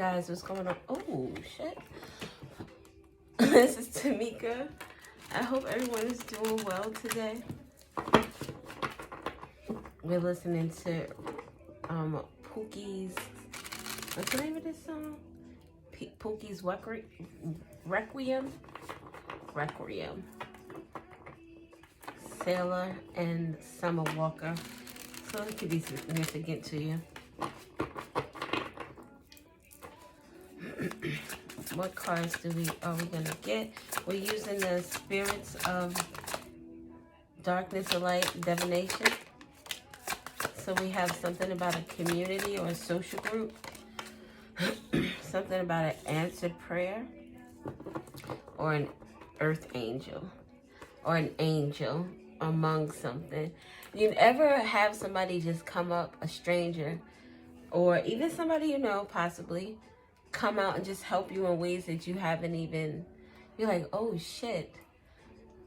guys, what's going on? Oh, shit. This is Tamika. I hope everyone is doing well today. We're listening to Pookie's, what's the name of this song? Pookie's Requiem. Sailor and Summer Walker. So it could be significant to you. What cards are we gonna get? We're using the Spirits of Darkness or Light Divination. So we have something about a community or a social group. Something about an answered prayer. Or an earth angel. Or an angel among something. You ever have somebody just come up, a stranger, or even somebody you know, possibly, come out and just help you in ways that you haven't even, you're like, oh shit.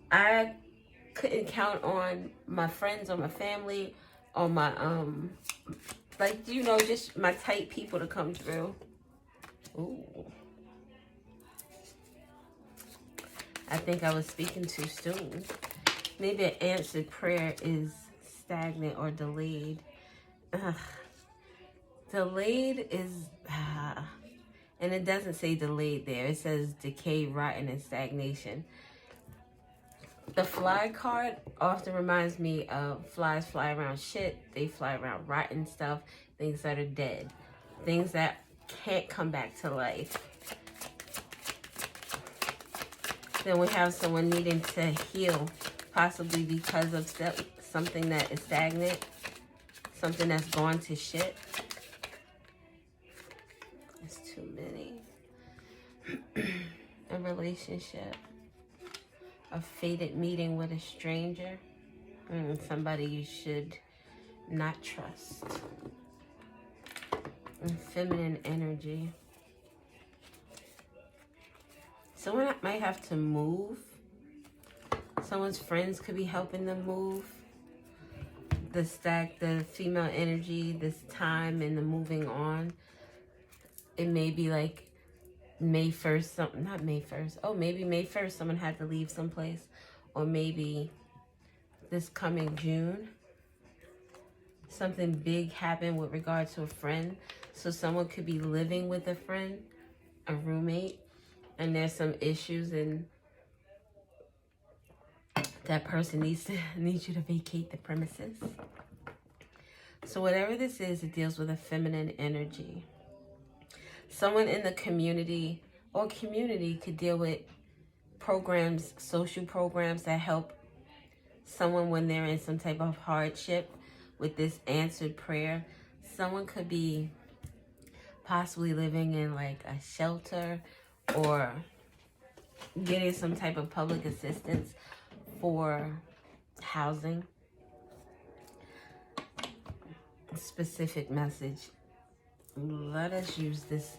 I couldn't count on my friends or my family or my, like, you know, just my tight people to come through. Ooh. I think I was speaking too soon. Maybe an answered prayer is stagnant or delayed. Ugh. Delayed is, and it doesn't say delayed there. It says decay, rotten, and stagnation. The fly card often reminds me of flies fly around shit. They fly around rotten stuff, things that are dead, things that can't come back to life. Then we have someone needing to heal, possibly because of something that is stagnant, something that's gone to shit. It's too many. A relationship. A fated meeting with a stranger. Somebody you should not trust. And feminine energy. Someone might have to move. Someone's friends could be helping them move. The female energy, this time and the moving on. It may be like May 1st, not May 1st. Oh, maybe May 1st someone had to leave someplace. Or maybe this coming June, something big happened with regard to a friend. So someone could be living with a friend, a roommate, and there's some issues and that person needs you to vacate the premises. So whatever this is, it deals with a feminine energy. Someone in the community or community could deal with programs, social programs that help someone when they're in some type of hardship with this answered prayer. Someone could be possibly living in like a shelter or getting some type of public assistance for housing. Specific message. Let us use this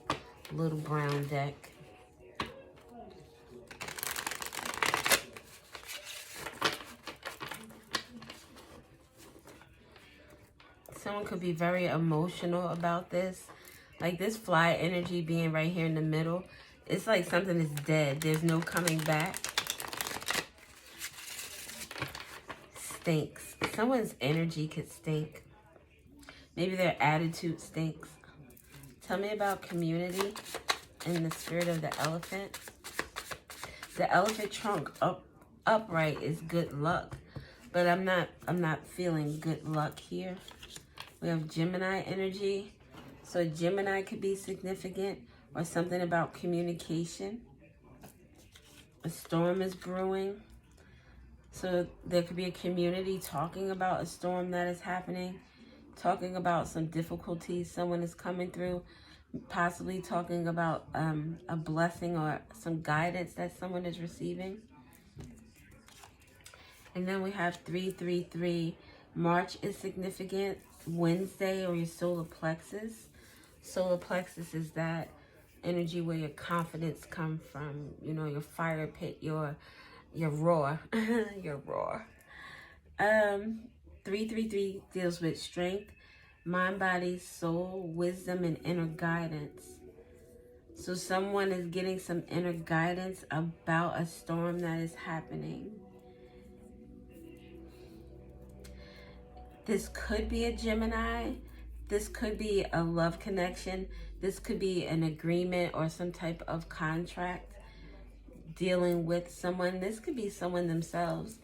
little brown deck. Someone could be very emotional about this. Like this fly energy being right here in the middle. It's like something is dead. There's no coming back. Stinks. Someone's energy could stink. Maybe their attitude stinks. Tell me about community and the spirit of the elephant. The elephant trunk upright is good luck, but I'm not feeling good luck here. We have Gemini energy. So Gemini could be significant or something about communication. A storm is brewing. So there could be a community talking about a storm that is happening, talking about some difficulties someone is coming through, possibly talking about a blessing or some guidance that someone is receiving. And then we have 333. March is significant. Wednesday or your solar plexus. Solar plexus is that energy where your confidence comes from, you know, your fire pit, your roar, your roar. 333 deals with strength, mind, body, soul, wisdom, and inner guidance. So someone is getting some inner guidance about a storm that is happening. This could be a Gemini. This could be a love connection. This could be an agreement or some type of contract dealing with someone. This could be someone themselves.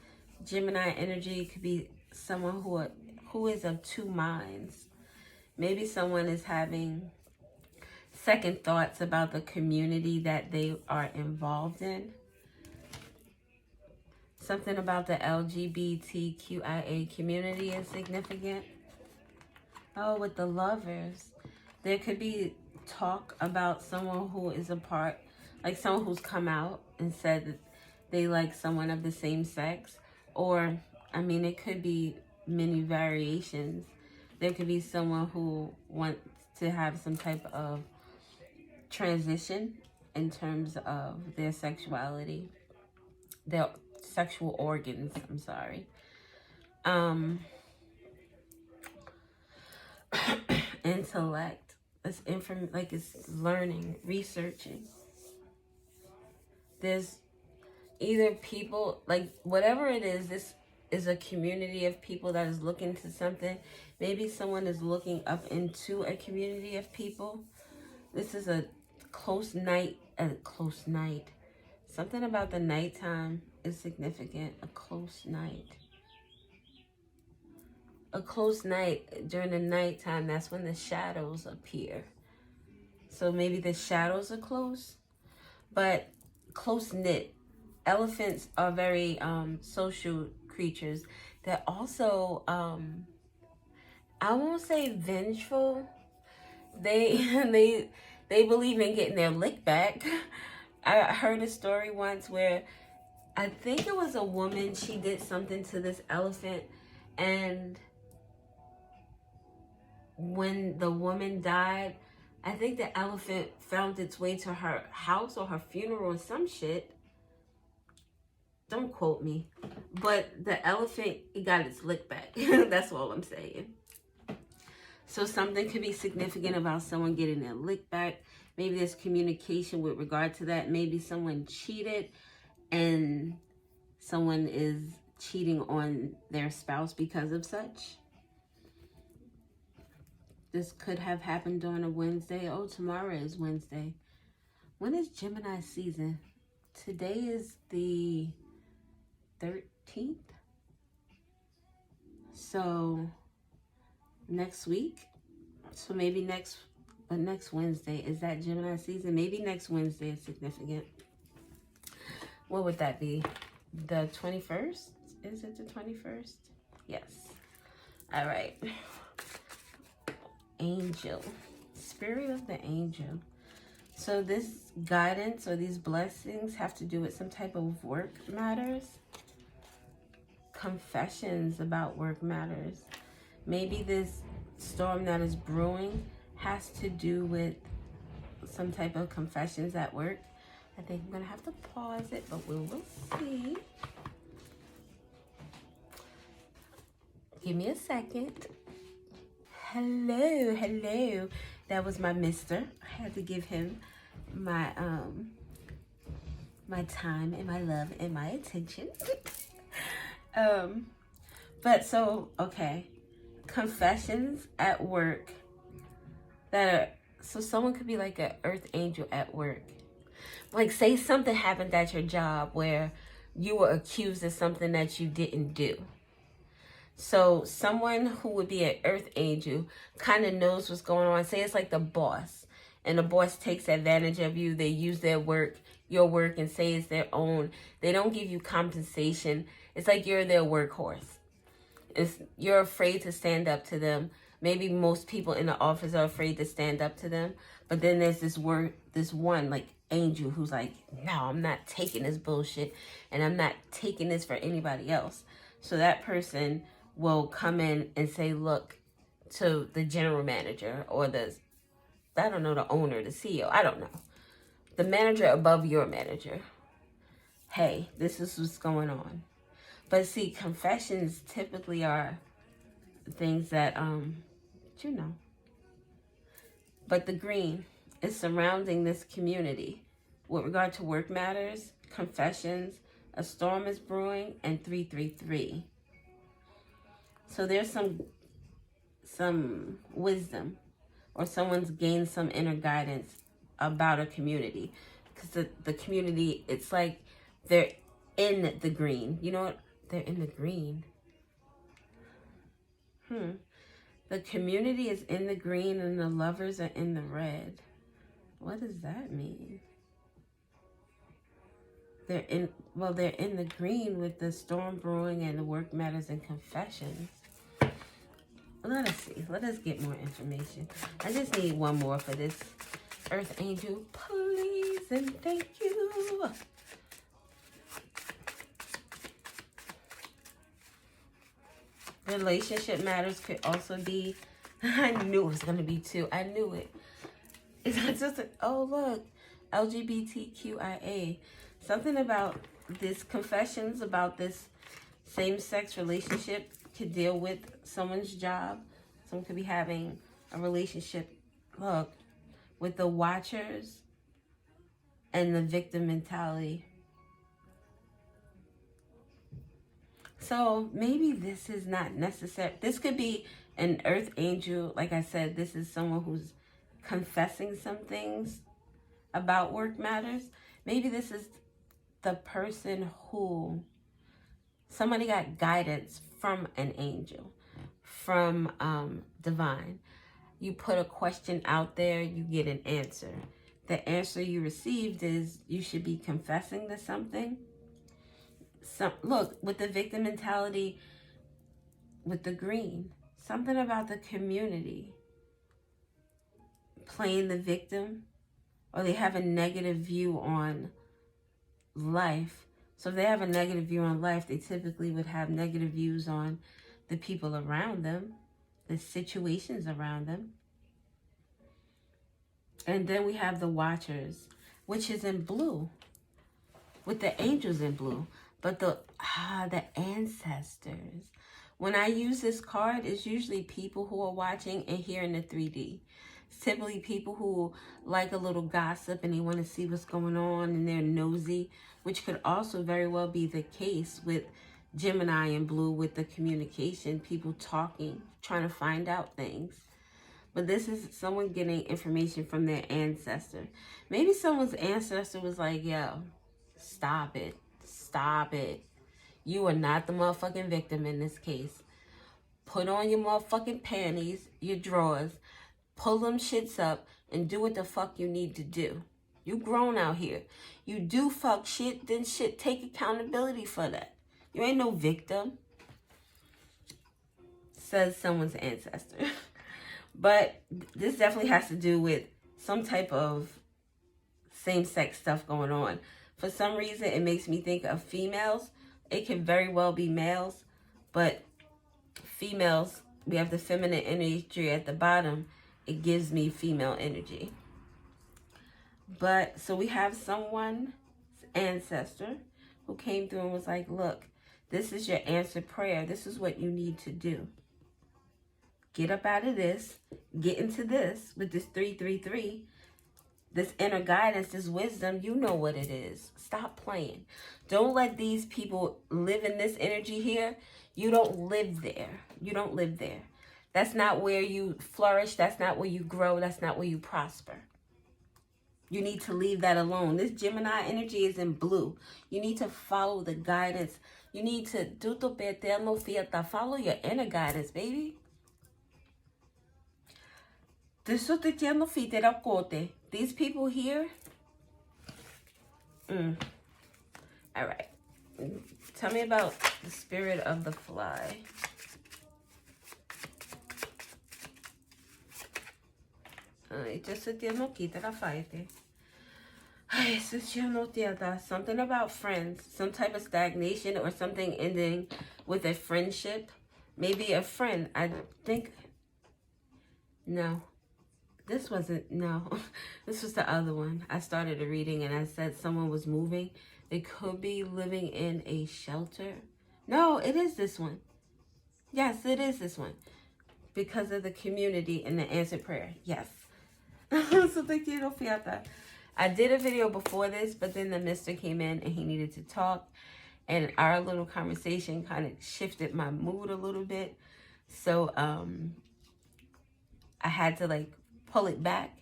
Gemini energy could be someone who is of two minds. Maybe someone is having second thoughts about the community that they are involved in. Something about the LGBTQIA community is significant. Oh, with the lovers. There could be talk about someone who is a part, like someone who's come out and said that they like someone of the same sex. Or, I mean, it could be many variations. There could be someone who wants to have some type of transition in terms of their sexuality, their sexual organs, I'm sorry. Intellect, it's like it's learning, researching. There's either people, like whatever it is, this is a community of people that is looking to something. Maybe someone is looking up into a community of people. This is a close night. Something about the nighttime is significant. A close night. A close night, during the nighttime, that's when the shadows appear. So maybe the shadows are close, but close-knit. Elephants are very social creatures that also, I won't say vengeful. They believe in getting their lick back. I heard a story once where I think it was a woman, she did something to this elephant, and when the woman died, I think the elephant found its way to her house or her funeral or some shit. Don't quote me. But the elephant, it got its lick back. That's all I'm saying. So something could be significant about someone getting their lick back. Maybe there's communication with regard to that. Maybe someone cheated and someone is cheating on their spouse because of such. This could have happened on a Wednesday. Oh, tomorrow is Wednesday. When is Gemini season? Today is the 13th. So next week. So maybe next Wednesday, is that Gemini season? Maybe next Wednesday is significant. What would that be? The 21st? Is it the 21st? Yes. All right. Angel. Spirit of the angel. So this guidance or these blessings have to do with some type of work matters. Confessions about work matters. Maybe this storm that is brewing has to do with some type of confessions at work. I think I'm going to have to pause it, but we will see. Give me a second. Hello. That was my mister. I had to give him my my time and my love and my attention. But so, okay. Confessions at work that are, so someone could be like an earth angel at work. Like, say something happened at your job where you were accused of something that you didn't do. So someone who would be an earth angel kind of knows what's going on. Say it's like the boss, and the boss takes advantage of you. They use your work, and say it's their own. They don't give you compensation. It's like you're their workhorse. You're afraid to stand up to them. Maybe most people in the office are afraid to stand up to them. But then there's this one like angel who's like, no, I'm not taking this bullshit, and I'm not taking this for anybody else. So that person will come in and say, look, to the general manager or the owner, the CEO, I don't know. The manager above your manager. Hey, this is what's going on. But see, confessions typically are things that, you know. But the green, is surrounding this community with regard to work matters, confessions, a storm is brewing, and 333. So there's some wisdom, or someone's gained some inner guidance about a community. Because the community, it's like they're in the green. You know what? They're in the green. The community is in the green and the lovers are in the red. What does that mean? They're in the green with the storm brewing and the work matters and confessions. Let us see. Let us get more information. I just need one more for this. Earth Angel, please and thank you. Relationship matters could also be, I knew it was going to be two. I knew it. It's not just, oh look, LGBTQIA. Something about this confessions about this same-sex relationship could deal with someone's job. Someone could be having a relationship, look, with the watchers and the victim mentality. So maybe this is not necessary. This could be an earth angel. Like I said, this is someone who's confessing some things about work matters. Maybe this is the person who somebody got guidance from an angel, from divine. You put a question out there, you get an answer. The answer you received is you should be confessing to something. Look, with the victim mentality, with the green, something about the community playing the victim, or they have a negative view on life. So if they have a negative view on life, they typically would have negative views on the people around them, the situations around them. And then we have the watchers, which is in blue, with the angels in blue. But the ancestors. When I use this card, it's usually people who are watching and here in the 3D. It's typically people who like a little gossip and they want to see what's going on and they're nosy, which could also very well be the case with Gemini in blue with the communication, people talking, trying to find out things. But this is someone getting information from their ancestor. Maybe someone's ancestor was like, yo, stop it. Stop it. You are not the motherfucking victim in this case. Put on your motherfucking panties, your drawers, pull them shits up, and do what the fuck you need to do. You grown out here. You do fuck shit, then shit, take accountability for that. You ain't no victim. Says someone's ancestor. But this definitely has to do with some type of same-sex stuff going on. For some reason, it makes me think of females. It can very well be males, but females, we have the feminine energy at the bottom. It gives me female energy. But, so we have someone's ancestor who came through and was like, look, this is your answered prayer. This is what you need to do. Get up out of this. Get into this with this 333. This inner guidance, this wisdom, you know what it is. Stop playing. Don't let these people live in this energy here. You don't live there. You don't live there. That's not where you flourish. That's not where you grow. That's not where you prosper. You need to leave that alone. This Gemini energy is in blue. You need to follow the guidance. You need to follow your inner guidance, baby. These people here. All right. Tell me about the spirit of the fly. Something about friends. Some type of stagnation or something ending with a friendship. Maybe a friend. I think. No. This wasn't, no, this was the other one. I started a reading and I said someone was moving. They could be living in a shelter. No, it is this one. Yes, it is this one. Because of the community and the answered prayer. Yes. So te quiero, fiata. I did a video before this, but then the mister came in and he needed to talk. And our little conversation kind of shifted my mood a little bit. So I had to like pull it back.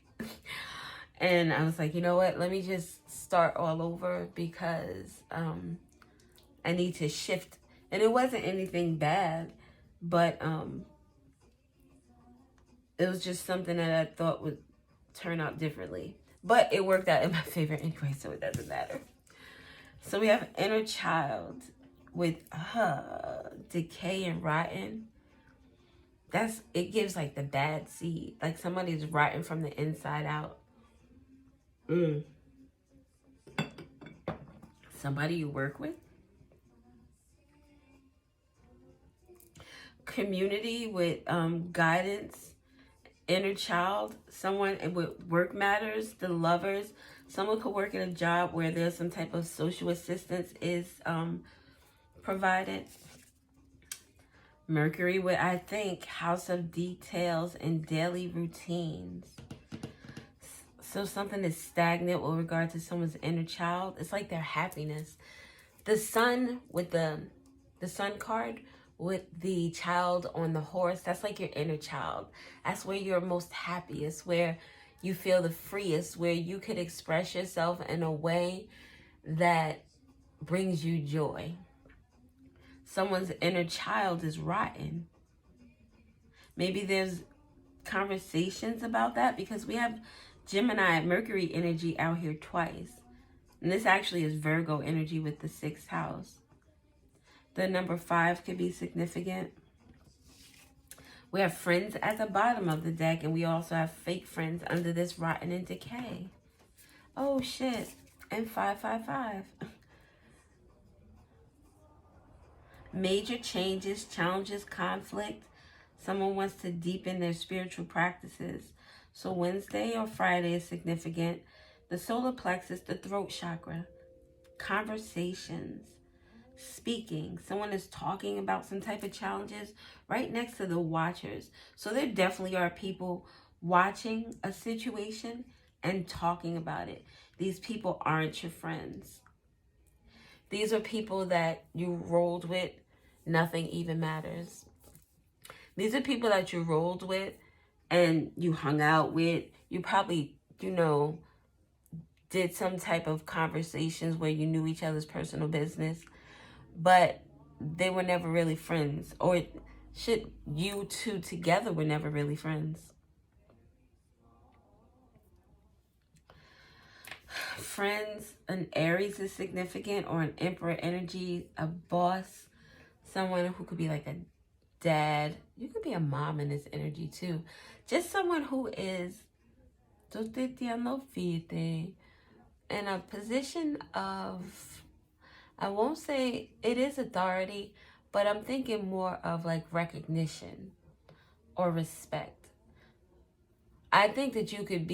And I was like, you know what? Let me just start all over because I need to shift. And it wasn't anything bad, but it was just something that I thought would turn out differently. But it worked out in my favor anyway, so it doesn't matter. So we have inner child with decay and rotten. It gives like the bad seed. Like somebody's rotten from the inside out. Somebody you work with. Community with guidance. Inner child. Someone with work matters. The lovers. Someone could work in a job where there's some type of social assistance is provided. Mercury with, I think, house of details and daily routines. So something is stagnant with regard to someone's inner child. It's like their happiness. The sun with the sun card with the child on the horse, that's like your inner child. That's where you're most happiest, where you feel the freest, where you could express yourself in a way that brings you joy. Someone's inner child is rotten. Maybe there's conversations about that because we have Gemini Mercury energy out here twice. And this actually is Virgo energy with the 6th house. The number 5 could be significant. We have friends at the bottom of the deck, and we also have fake friends under this rotten and decay. Oh, shit. And 555. Major changes, challenges, conflict. Someone wants to deepen their spiritual practices. So Wednesday or Friday is significant. The solar plexus, the throat chakra. Conversations. Speaking. Someone is talking about some type of challenges right next to the watchers. So there definitely are people watching a situation and talking about it. These people aren't your friends. These are people that you rolled with. Nothing even matters. These are people that you rolled with and you hung out with. You probably, did some type of conversations where you knew each other's personal business. But they were never really friends. Or you two together were never really friends. Friends, an Aries is significant, or an Emperor energy, a boss, someone who could be like a dad. You could be a mom in this energy too. Just someone who is in a position of, I won't say it is authority, but I'm thinking more of like recognition or respect. I think that you could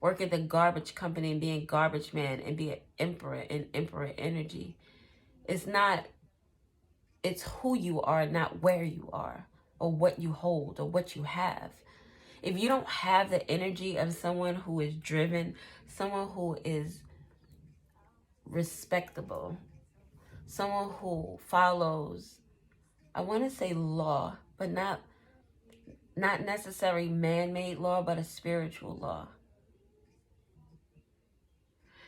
work at the garbage company and be a garbage man and be an emperor in emperor energy. It's who you are, not where you are or what you hold or what you have. If you don't have the energy of someone who is driven, someone who is respectable, someone who follows, I want to say law, but not necessarily man-made law, but a spiritual law.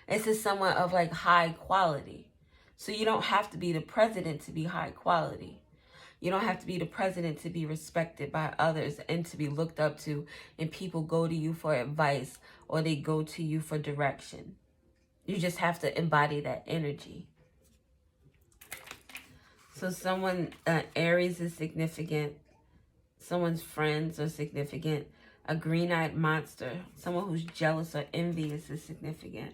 This is someone of like high quality. So you don't have to be the president to be high quality. You don't have to be the president to be respected by others and to be looked up to, and people go to you for advice or they go to you for direction. You just have to embody that energy. So someone, Aries is significant. Someone's friends are significant. A green-eyed monster, someone who's jealous or envious is significant.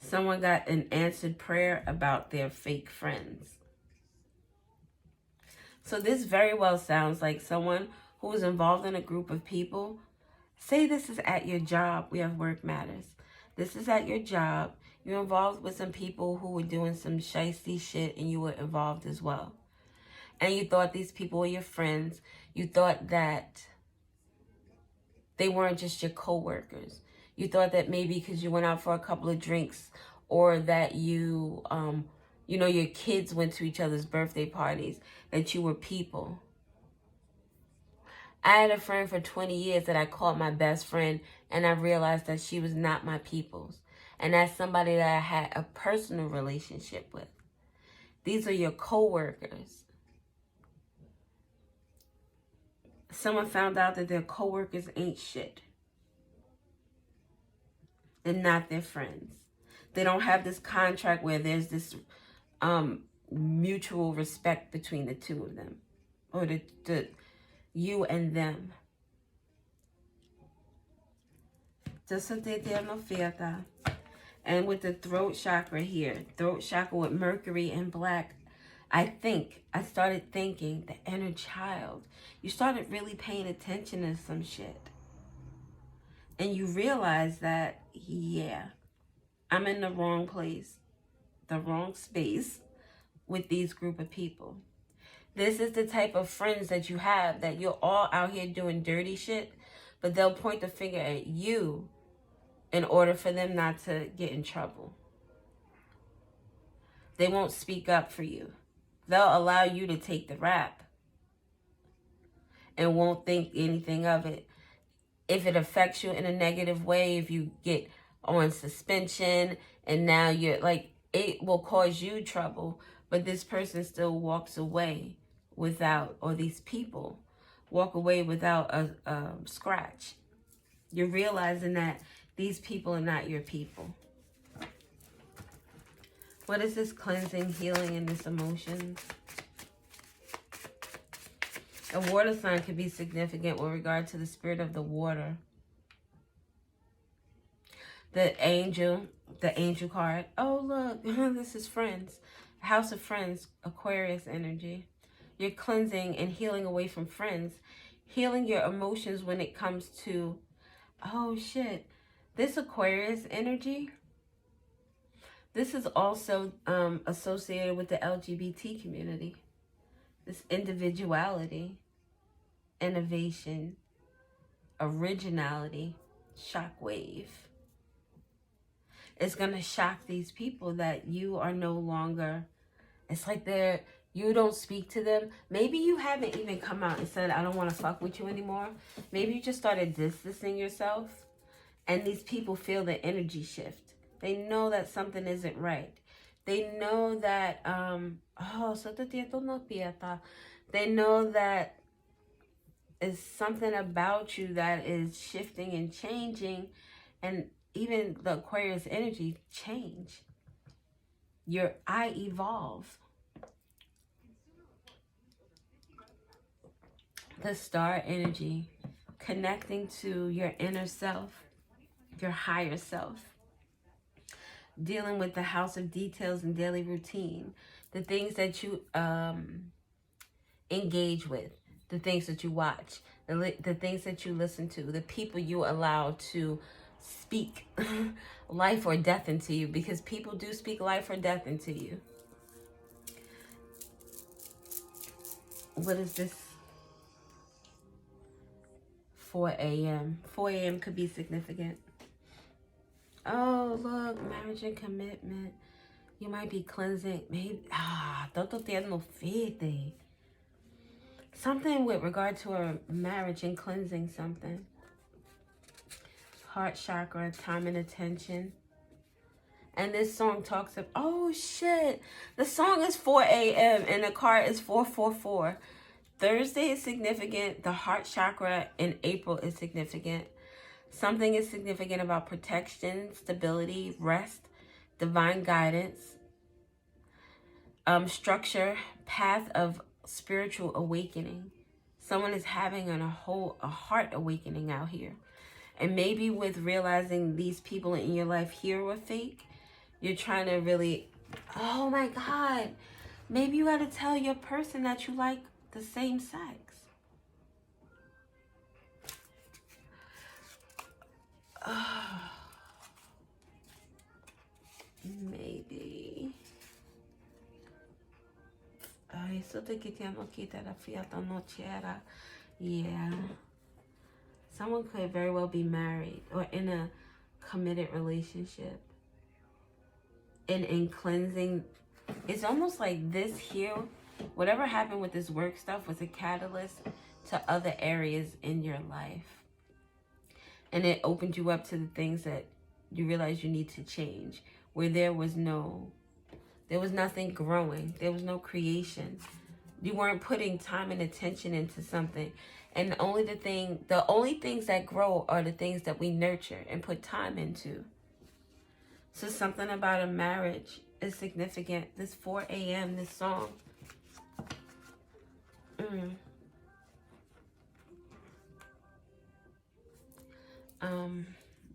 Someone got an answered prayer about their fake friends. So this very well sounds like someone who is involved in a group of people. Say this is at your job. We have work matters. This is at your job. You're involved with some people who were doing some shiesty shit and you were involved as well. And you thought these people were your friends. You thought that They weren't just your co-workers. You thought that maybe because you went out for a couple of drinks, or that you, your kids went to each other's birthday parties, that you were people. I had a friend for 20 years that I called my best friend, and I realized that she was not my people's. And that's somebody that I had a personal relationship with. These are your co-workers. Someone found out that their co-workers ain't shit. They're not their friends. They don't have this contract where there's this mutual respect between the two of them, or the you and them. And with the throat chakra here, throat chakra with Mercury in black, I started thinking the inner child. You started really paying attention to some shit. And you realize that, yeah, I'm in the wrong place, the wrong space with these group of people. This is the type of friends that you have, that you're all out here doing dirty shit, but they'll point the finger at you in order for them not to get in trouble. They won't speak up for you. They'll allow you to take the rap and won't think anything of it. If it affects you in a negative way, if you get on suspension and now you're like, it will cause you trouble, but this person still walks away without, or these people walk away without a scratch. You're realizing that these people are not your people. What is this cleansing, healing, and this emotions? A water sign could be significant with regard to the spirit of the water. The angel card. Oh, look, this is friends. House of Friends, Aquarius energy. You're cleansing and healing away from friends. Healing your emotions when it comes to, oh shit, this Aquarius energy. This is also associated with the LGBT community. This individuality, innovation, originality, shockwave. It's going to shock these people that you are no longer, it's like you don't speak to them. Maybe you haven't even come out and said, I don't want to fuck with you anymore. Maybe you just started distancing yourself, and these people feel the energy shift. They know that something isn't right. They know that, they know that it's something about you that is shifting and changing, and even the Aquarius energy change. I evolve. The star energy, connecting to your inner self, your higher self. Dealing with the house of details and daily routine. The things that you engage with. The things that you watch. The things that you listen to. The people you allow to speak life or death into you. Because people do speak life or death into you. What is this? 4 a.m. 4 a.m. could be significant. Oh, look, marriage and commitment. You might be cleansing. Maybe, something with regard to a marriage and cleansing something. Heart chakra, time and attention. And this song talks of, oh shit, the song is 4 a.m. and the card is 444. Thursday is significant. The heart chakra in April is significant. Something is significant about protection, stability, rest, divine guidance, structure, path of spiritual awakening. Someone is having a heart awakening out here. And maybe with realizing these people in your life here were fake, you're trying to really, oh my God, maybe you got to tell your person that you like the same sex. Maybe. Isso daqui tinha no que era fiata noche era. Yeah. Someone could very well be married or in a committed relationship. And in cleansing, it's almost like this here, whatever happened with this work stuff was a catalyst to other areas in your life. And it opened you up to the things that you realize you need to change. Where there was nothing growing. There was no creation. You weren't putting time and attention into something. And the only things that grow are the things that we nurture and put time into. So something about a marriage is significant. This 4 a.m., this song.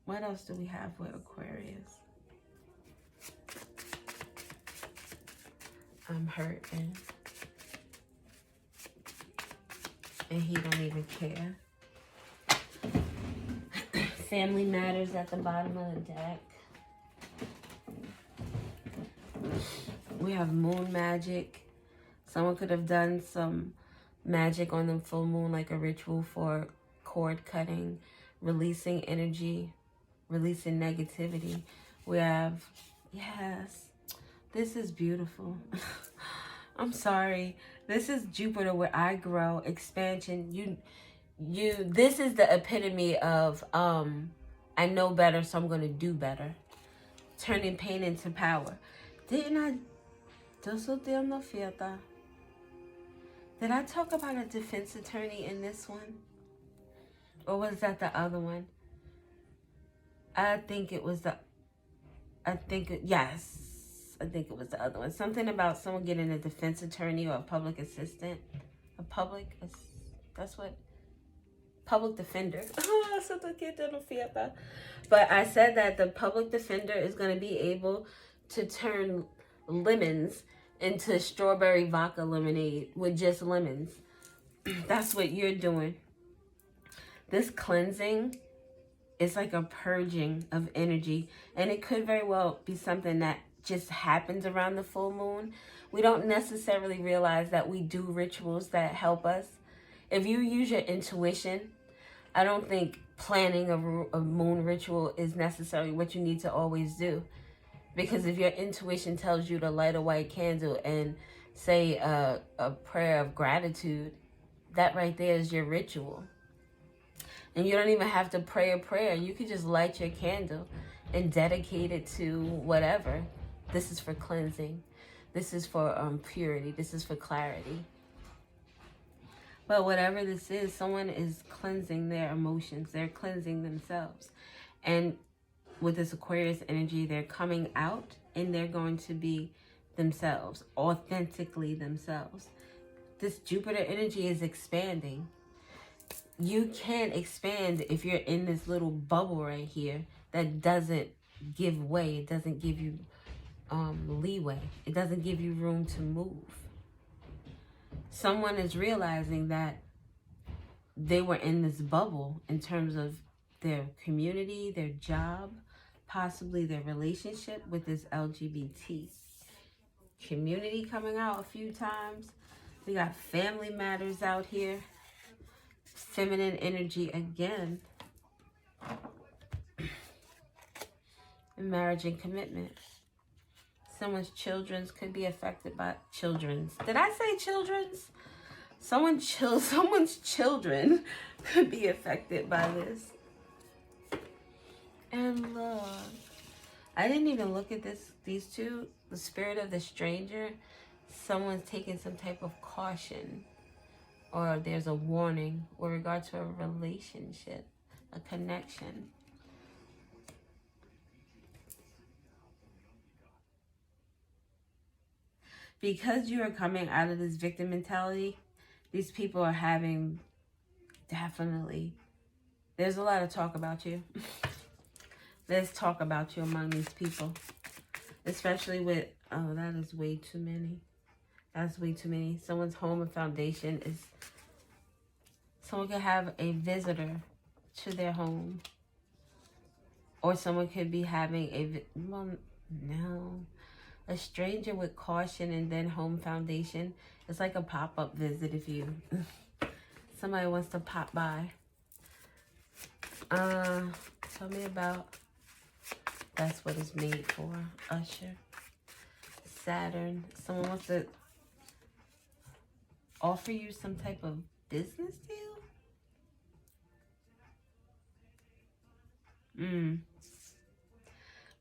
What else do we have with Aquarius? I'm hurting. And he don't even care. Family matters at the bottom of the deck. We have moon magic. Someone could have done some magic on the full moon, like a ritual for cord cutting, releasing energy, releasing negativity. We have, yes, this is beautiful. I'm sorry. This is Jupiter where I grow, expansion. This is the epitome of, I know better, so I'm going to do better. Turning pain into power. Did I talk about a defense attorney in this one? Or was that the other one? Yes. I think it was the other one. Something about someone getting a defense attorney or a public assistant. Public defender. But I said that the public defender is going to be able to turn lemons into strawberry vodka lemonade with just lemons. That's what you're doing. This cleansing is like a purging of energy. And it could very well be something that just happens around the full moon. We don't necessarily realize that we do rituals that help us. If you use your intuition, I don't think planning a moon ritual is necessarily what you need to always do. Because if your intuition tells you to light a white candle and say a prayer of gratitude, that right there is your ritual. And you don't even have to pray a prayer. You could just light your candle and dedicate it to whatever. This is for cleansing. This is for purity. This is for clarity. But whatever this is, someone is cleansing their emotions. They're cleansing themselves. And with this Aquarius energy, they're coming out and they're going to be themselves, authentically themselves. This Jupiter energy is expanding. You can't expand if you're in this little bubble right here that doesn't give way. It doesn't give you leeway. It doesn't give you room to move. Someone is realizing that they were in this bubble in terms of their community, their job, possibly their relationship with this LGBT community coming out a few times. We got family matters out here. Feminine energy again. And marriage and commitment. Someone's children's could be affected by children's. Did I say children's? Someone's children could be affected by this. And look, I didn't even look at these two. The spirit of the stranger. Someone's taking some type of caution. Or there's a warning with regard to a relationship, a connection. Because you are coming out of this victim mentality, these people are having definitely, there's a lot of talk about you. There's talk about you among these people. Especially with, oh, that is way too many. That's way too many. Someone's home and foundation is, someone could have a visitor to their home. Or someone could be having a stranger with caution and then home foundation. It's like a pop-up visit if you, somebody wants to pop by. Tell me about that's what it's made for. Usher. Saturn. Someone wants to offer you some type of business deal.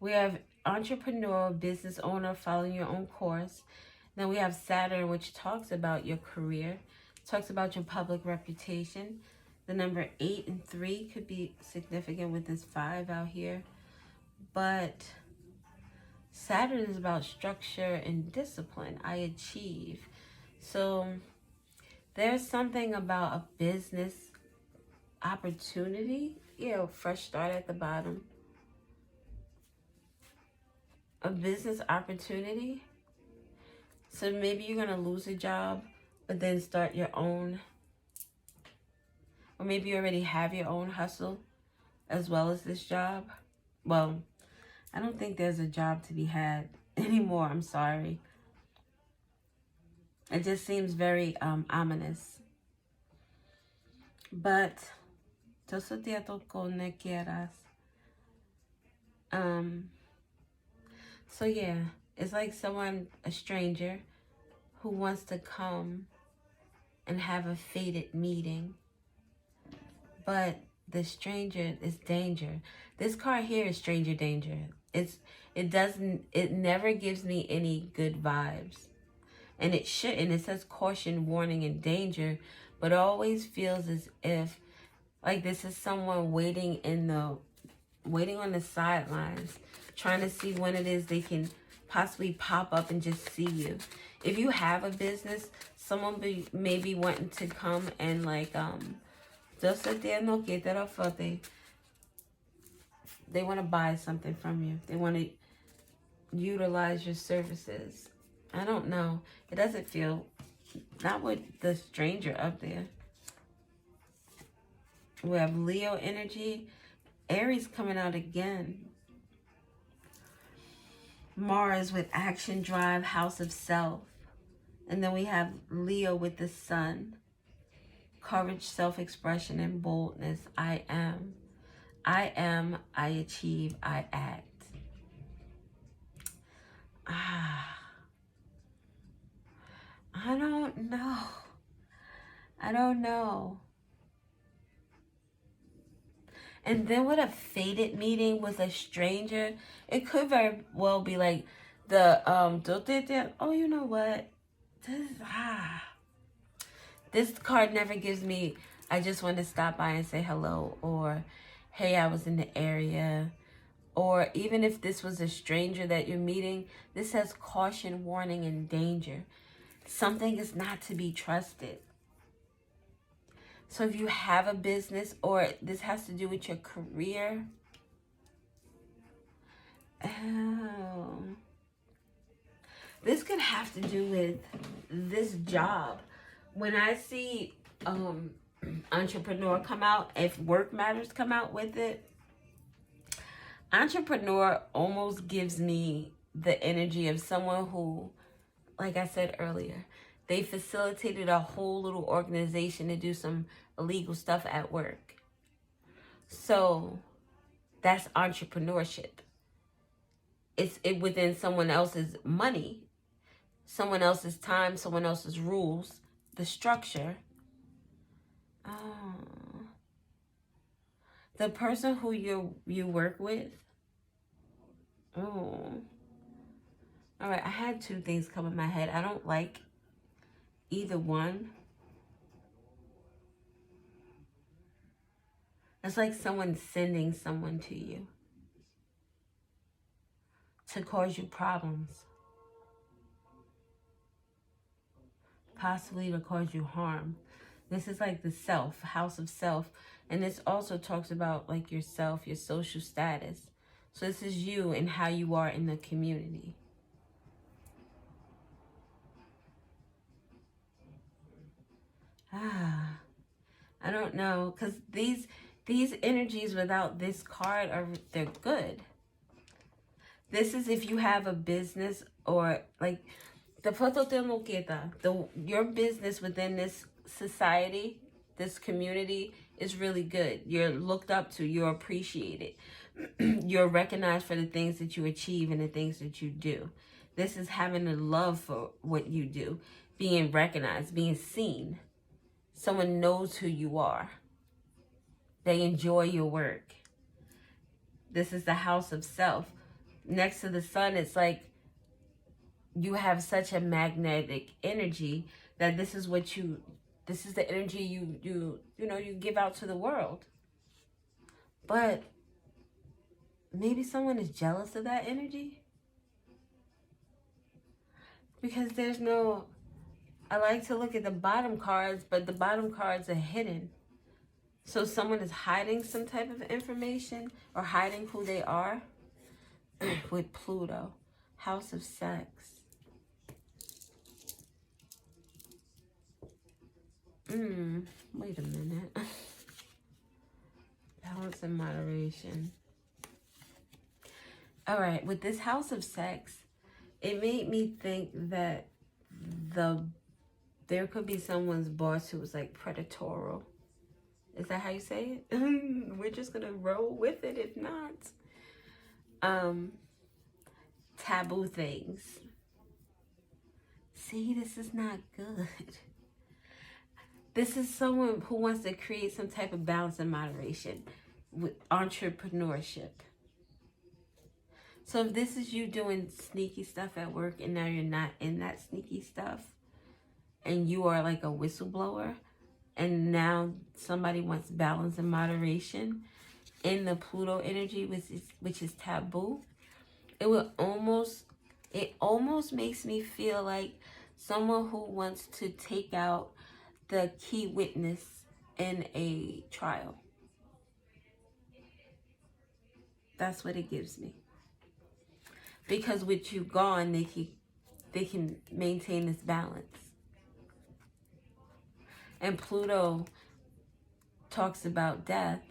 We have entrepreneur, business owner, following your own course. Then we have Saturn, which talks about your career, talks about your public reputation. The number 8 and 3 could be significant with this 5 out here. But Saturn is about structure and discipline. I achieve. So there's something about a business opportunity. Fresh start at the bottom. A business opportunity. So maybe you're going to lose a job, but then start your own. Or maybe you already have your own hustle as well as this job. Well, I don't think there's a job to be had anymore. I'm sorry. It just seems very ominous. But so yeah, it's like a stranger who wants to come and have a fated meeting. But the stranger is danger. This card here is stranger danger. It never gives me any good vibes. And it shouldn't. It says caution, warning, and danger, but it always feels as if like this is someone waiting on the sidelines, trying to see when it is they can possibly pop up and just see you. If you have a business, someone may be wanting to come and like they want to buy something from you. They want to utilize your services. I don't know. It doesn't feel, not with the stranger up there. We have Leo energy. Aries coming out again. Mars with action, drive, house of self. And then we have Leo with the sun. Courage, self-expression, and boldness. I am, I achieve, I act. I don't know. And then with a fated meeting with a stranger, it could very well be like the oh, you know what? This card never gives me, I just want to stop by and say hello, or hey, I was in the area. Or even if this was a stranger that you're meeting, this says caution, warning, and danger. Something is not to be trusted. So if you have a business, or this has to do with your career. This could have to do with this job. When I see entrepreneur come out, if work matters come out with it, entrepreneur almost gives me the energy of someone who, like I said earlier, they facilitated a whole little organization to do some illegal stuff at work. So that's entrepreneurship. It's within someone else's money, someone else's time, someone else's rules, the structure. The person who you work with. All right, I had 2 things come in my head. I don't like either one. It's like someone sending someone to you to cause you problems. Possibly to cause you harm. This is like the self, house of self. And this also talks about like yourself, your social status. So this is you and how you are in the community. I don't know, because these energies without this card they're good. This is if you have a business, or like your business within this society, this community, is really good. You're looked up to. You're appreciated. You're recognized for the things that you achieve and the things that you do. This is having a love for what you do. Being recognized, being seen. Someone knows who you are. They enjoy your work. This is the house of self. Next to the sun, it's like you have such a magnetic energy that this is the energy you give out to the world. But maybe someone is jealous of that energy. Because I like to look at the bottom cards, but the bottom cards are hidden. So someone is hiding some type of information or hiding who they are with Pluto, house of sex. Wait a minute. Balance and moderation. All right, with this house of sex, it made me think that there could be someone's boss who was like predatorial. Is that how you say it? We're just gonna roll with it if not. Taboo things. See, this is not good. This is someone who wants to create some type of balance and moderation with entrepreneurship. So if this is you doing sneaky stuff at work and now you're not in that sneaky stuff and you are like a whistleblower and now somebody wants balance and moderation in the Pluto energy, which is taboo, it almost makes me feel like someone who wants to take out the key witness in a trial. That's what it gives me. Because with you gone, they can maintain this balance. And Pluto talks about death,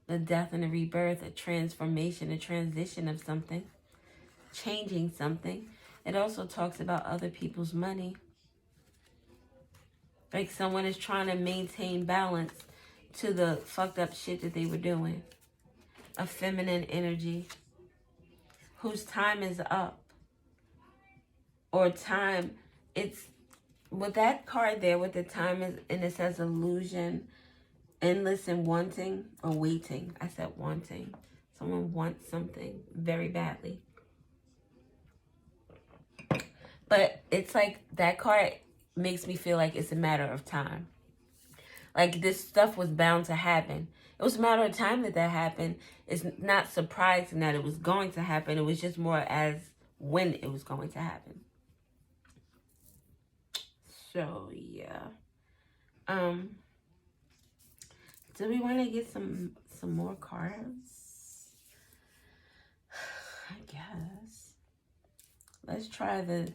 the death and the rebirth, a transformation, a transition of something, changing something. It also talks about other people's money. Like someone is trying to maintain balance to the fucked up shit that they were doing. A feminine energy whose time is up. Or time, it's with that card there with the time is, and it says illusion, endless and wanting or waiting. I said wanting. Someone wants something very badly. But it's like that card makes me feel like it's a matter of time. Like this stuff was bound to happen. It was a matter of time that happened. It's not surprising that it was going to happen. It was just more as when it was going to happen. So yeah. Do we want to get some more cards? I guess. Let's try the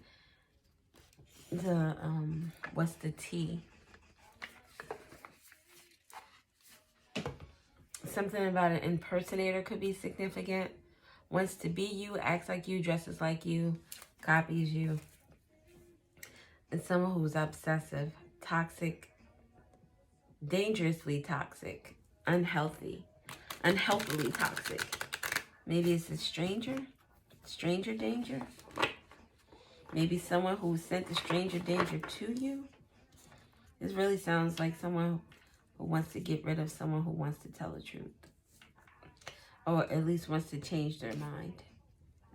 what's the T? Something about an impersonator could be significant. Wants to be you, acts like you, dresses like you, copies you. And someone who's obsessive, toxic, dangerously toxic, unhealthily toxic. Maybe it's a stranger danger. Maybe someone who sent the stranger danger to you. This really sounds like someone who wants to get rid of someone who wants to tell the truth. Or at least wants to change their mind,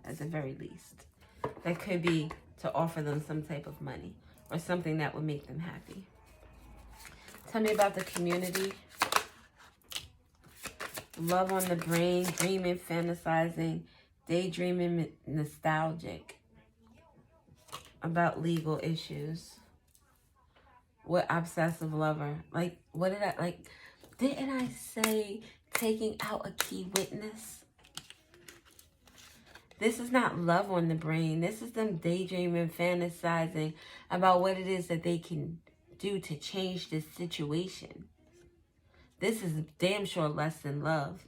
at the very least. That could be to offer them some type of money or something that would make them happy. Tell me about the community. Love on the brain, dreaming, fantasizing, daydreaming, nostalgic. About legal issues. What obsessive lover? Like, what did I, like, didn't I say taking out a key witness? This is not love on the brain. This is them daydreaming, fantasizing about what it is that they can do to change this situation. This is damn sure less than love.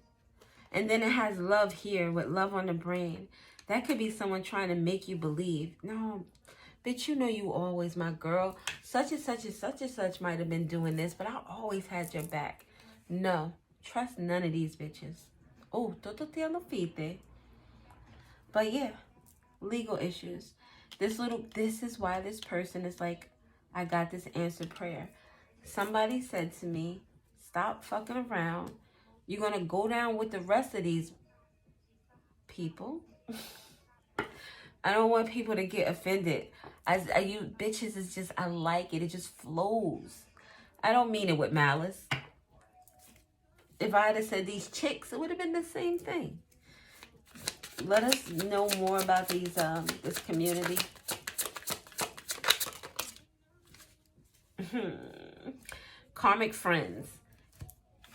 And then it has love here with love on the brain. That could be someone trying to make you believe, no, bitch, you know you always my girl. Such and such and such and such might have been doing this, but I always had your back. No. Trust none of these bitches. Oh, toto te alo fite. But yeah, legal issues. This is why this person is like, I got this answered prayer. Somebody said to me, stop fucking around. You're going to go down with the rest of these people. I don't want people to get offended. You bitches is just, I like it. It just flows. I don't mean it with malice. If I had said these chicks, it would have been the same thing. Let us know more about these this community. Karmic friends.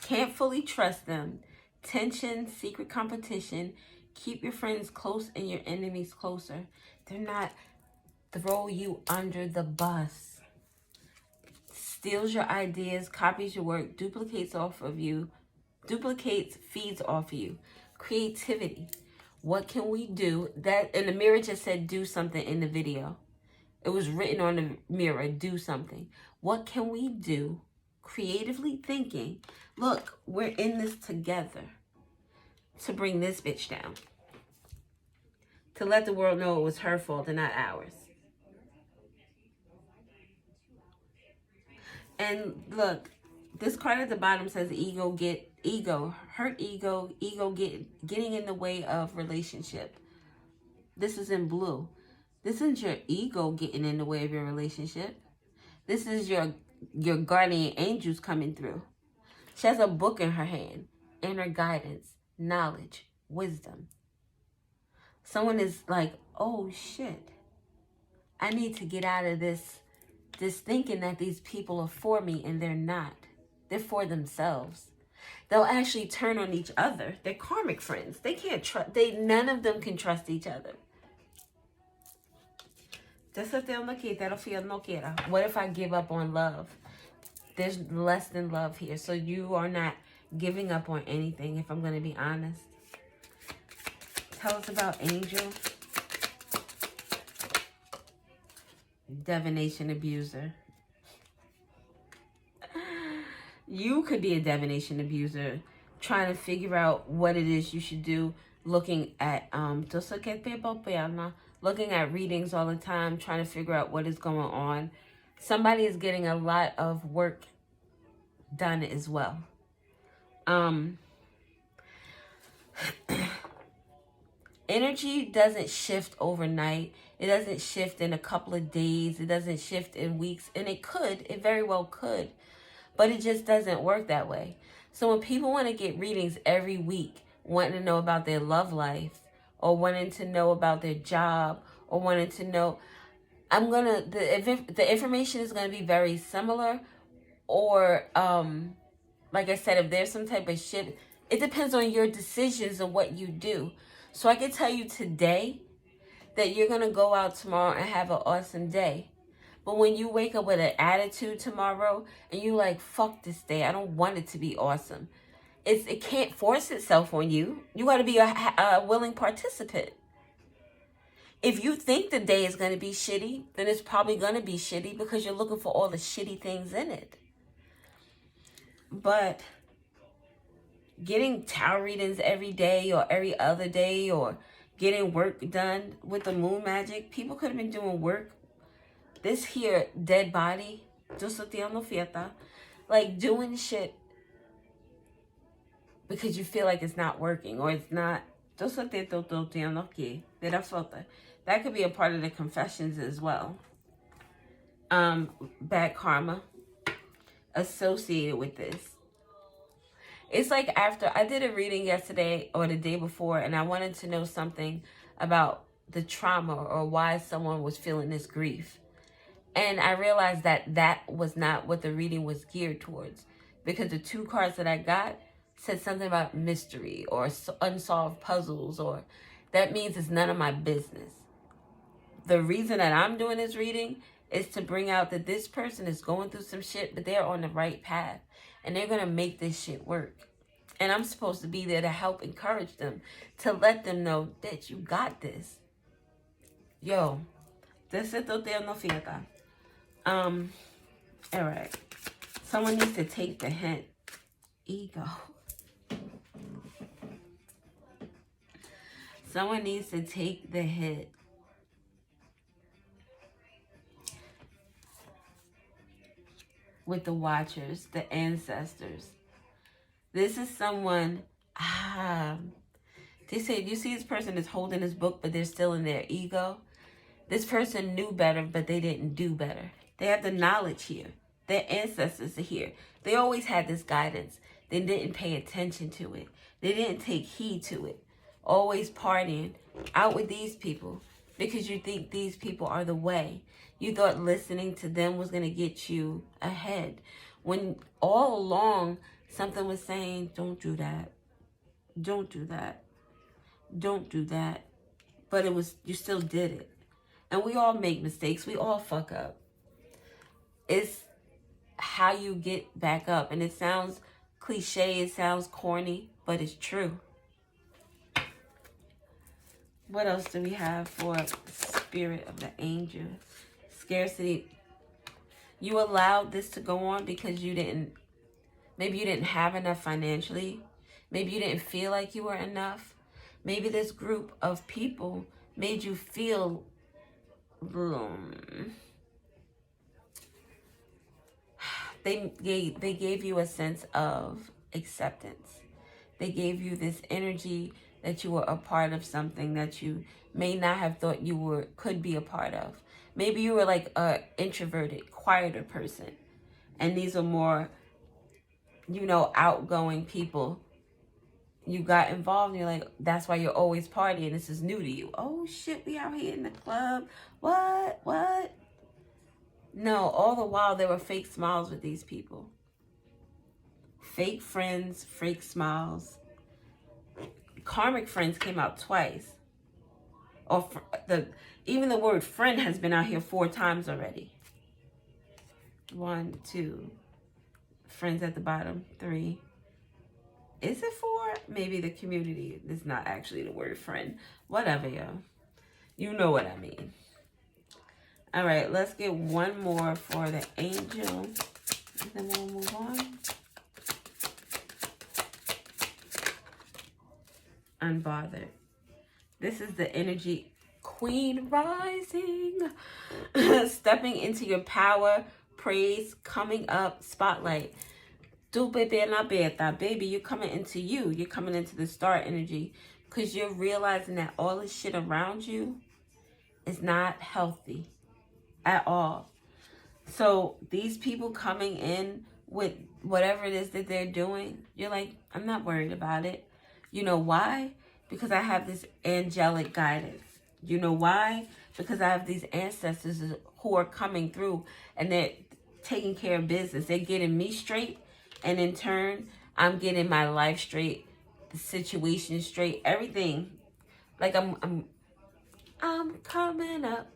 Can't fully trust them. Tension, secret competition. Keep your friends close and your enemies closer. They're not throw you under the bus. Steals your ideas, copies your work, duplicates, feeds off you. Creativity. What can we do? That, and the mirror just said do something in the video. It was written on the mirror, do something. What can we do? Creatively thinking, look, we're in this together to bring this bitch down. To let the world know it was her fault and not ours. And look, this card at the bottom says hurt ego getting in the way of relationship. This is in blue. This isn't your ego getting in the way of your relationship. This is your guardian angels coming through. She has a book in her hand. Inner guidance, knowledge, wisdom. Someone is like, oh shit. I need to get out of this thinking that these people are for me, and they're not. They're for themselves. They'll actually turn on each other. They're karmic friends. They can't trust. None of them can trust each other. What if I give up on love? There's less than love here. So you are not giving up on anything, if I'm going to be honest. Tell us about Angel. Divination abuser. You could be a divination abuser, trying to figure out what it is you should do, looking at looking at readings all the time, trying to figure out what is going on. Somebody is getting a lot of work done as well. Energy doesn't shift overnight. It doesn't shift in a couple of days. It doesn't shift in weeks. And it very well could. But it just doesn't work that way. So when people want to get readings every week, wanting to know about their love life, or wanting to know about their job, or wanting to know, the information is going to be very similar. Or, like I said, if there's some type of shift, it depends on your decisions and what you do. So I can tell you today that you're going to go out tomorrow and have an awesome day. But when you wake up with an attitude tomorrow and you like, fuck this day, I don't want it to be awesome. It can't force itself on you. You got to be a willing participant. If you think the day is going to be shitty, then it's probably going to be shitty because you're looking for all the shitty things in it. But getting tarot readings every day or every other day, or getting work done with the moon magic, people could have been doing work. This here dead body, like doing shit because you feel like it's not working, or it's not. That could be a part of the confessions as well. Bad karma associated with this. It's like after I did a reading yesterday or the day before, and I wanted to know something about the trauma or why someone was feeling this grief. And I realized that was not what the reading was geared towards, because the two cards that I got said something about mystery or unsolved puzzles, or that means it's none of my business. The reason that I'm doing this reading is to bring out that this person is going through some shit, but they're on the right path and they're going to make this shit work. And I'm supposed to be there to help encourage them, to let them know that you got this. Yo, all right. Someone needs to take the hint. ego. Someone needs to take the hit. With the watchers, the ancestors. This is someone, they say, you see this person is holding this book, but they're still in their ego. This person knew better, but they didn't do better. They have the knowledge here. Their ancestors are here. They always had this guidance. They didn't pay attention to it. They didn't take heed to it. Always partying out with these people because you think these people are the way. You thought listening to them was going to get you ahead. When all along, something was saying, don't do that. Don't do that. Don't do that. But it was, you still did it. And we all make mistakes. We all fuck up. It's how you get back up. And it sounds cliche. It sounds corny. But it's true. What else do we have for spirit of the angel? Scarcity. You allowed this to go on because you didn't, maybe you didn't have enough financially. Maybe you didn't feel like you were enough. Maybe this group of people made you feel they gave you a sense of acceptance. They gave you this energy that you were a part of something that you may not have thought you could be a part of. Maybe you were like a introverted, quieter person. And these are more, outgoing people. You got involved and you're like, that's why you're always partying. This is new to you. Oh shit, we out here in the club. What? No, all the while there were fake smiles with these people. Fake friends, fake smiles. Karmic friends came out twice. Or even the word friend has been out here 4 times already. 1, 2. Friends at the bottom. 3. Is it 4? Maybe the community is not actually the word friend. Whatever, yo. You know what I mean. All right, let's get one more for the angel. And then we'll move on. Unbothered. This is the energy. Queen rising. Stepping into your power. Praise. Coming up. Spotlight. Baby, you're coming into you. You're coming into the star energy. Because you're realizing that all this shit around you is not healthy at all. So these people coming in with whatever it is that they're doing, you're like, I'm not worried about it. You know why? Because I have this angelic guidance. You know why? Because I have these ancestors who are coming through and they're taking care of business. They're getting me straight. And in turn, I'm getting my life straight, the situation straight, everything. Like I'm coming up.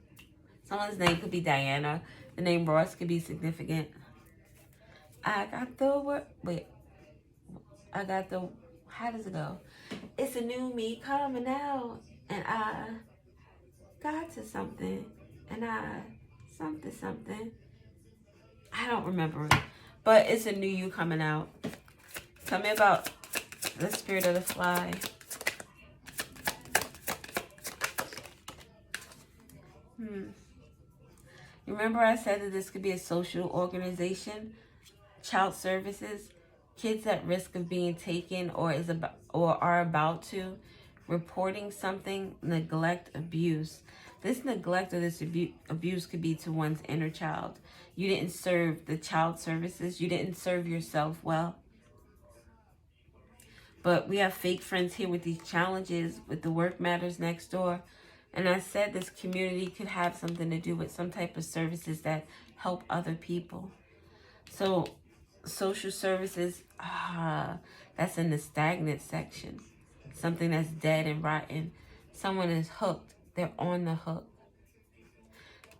Someone's name could be Diana. The name Ross could be significant. I got the word. Wait. How does it go? It's a new me coming out. And I got to something. And I something. I don't remember it. But it's a new you coming out. Tell me about the spirit of the fly. Remember I said that this could be a social organization, child services, kids at risk of being taken or are about to, reporting something, neglect, abuse. This neglect or this abuse could be to one's inner child. You didn't serve the child services. You didn't serve yourself well. But we have fake friends here with these challenges, with the work matters next door. And I said this community could have something to do with some type of services that help other people. So social services, that's in the stagnant section. Something that's dead and rotten. Someone is hooked. They're on the hook.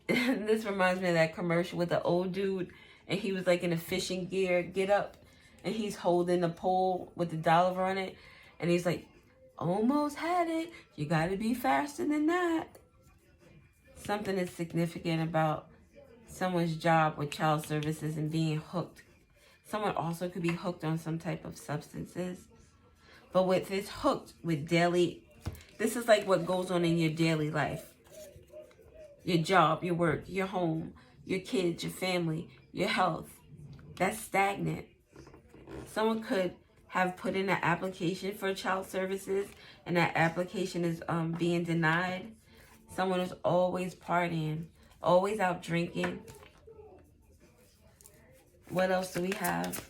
This reminds me of that commercial with the old dude. And he was like in a fishing gear, get up. And he's holding the pole with the dollar on it. And he's like, almost had it. You got to be faster than that. Something is significant about someone's job with child services and being hooked. Someone also could be hooked on some type of substances. But with this hooked with daily, this is like what goes on in your daily life. Your job, your work, your home, your kids, your family, your health. That's stagnant. Someone could have put in an application for child services and that application is being denied. Someone is always partying, always out drinking. What else do we have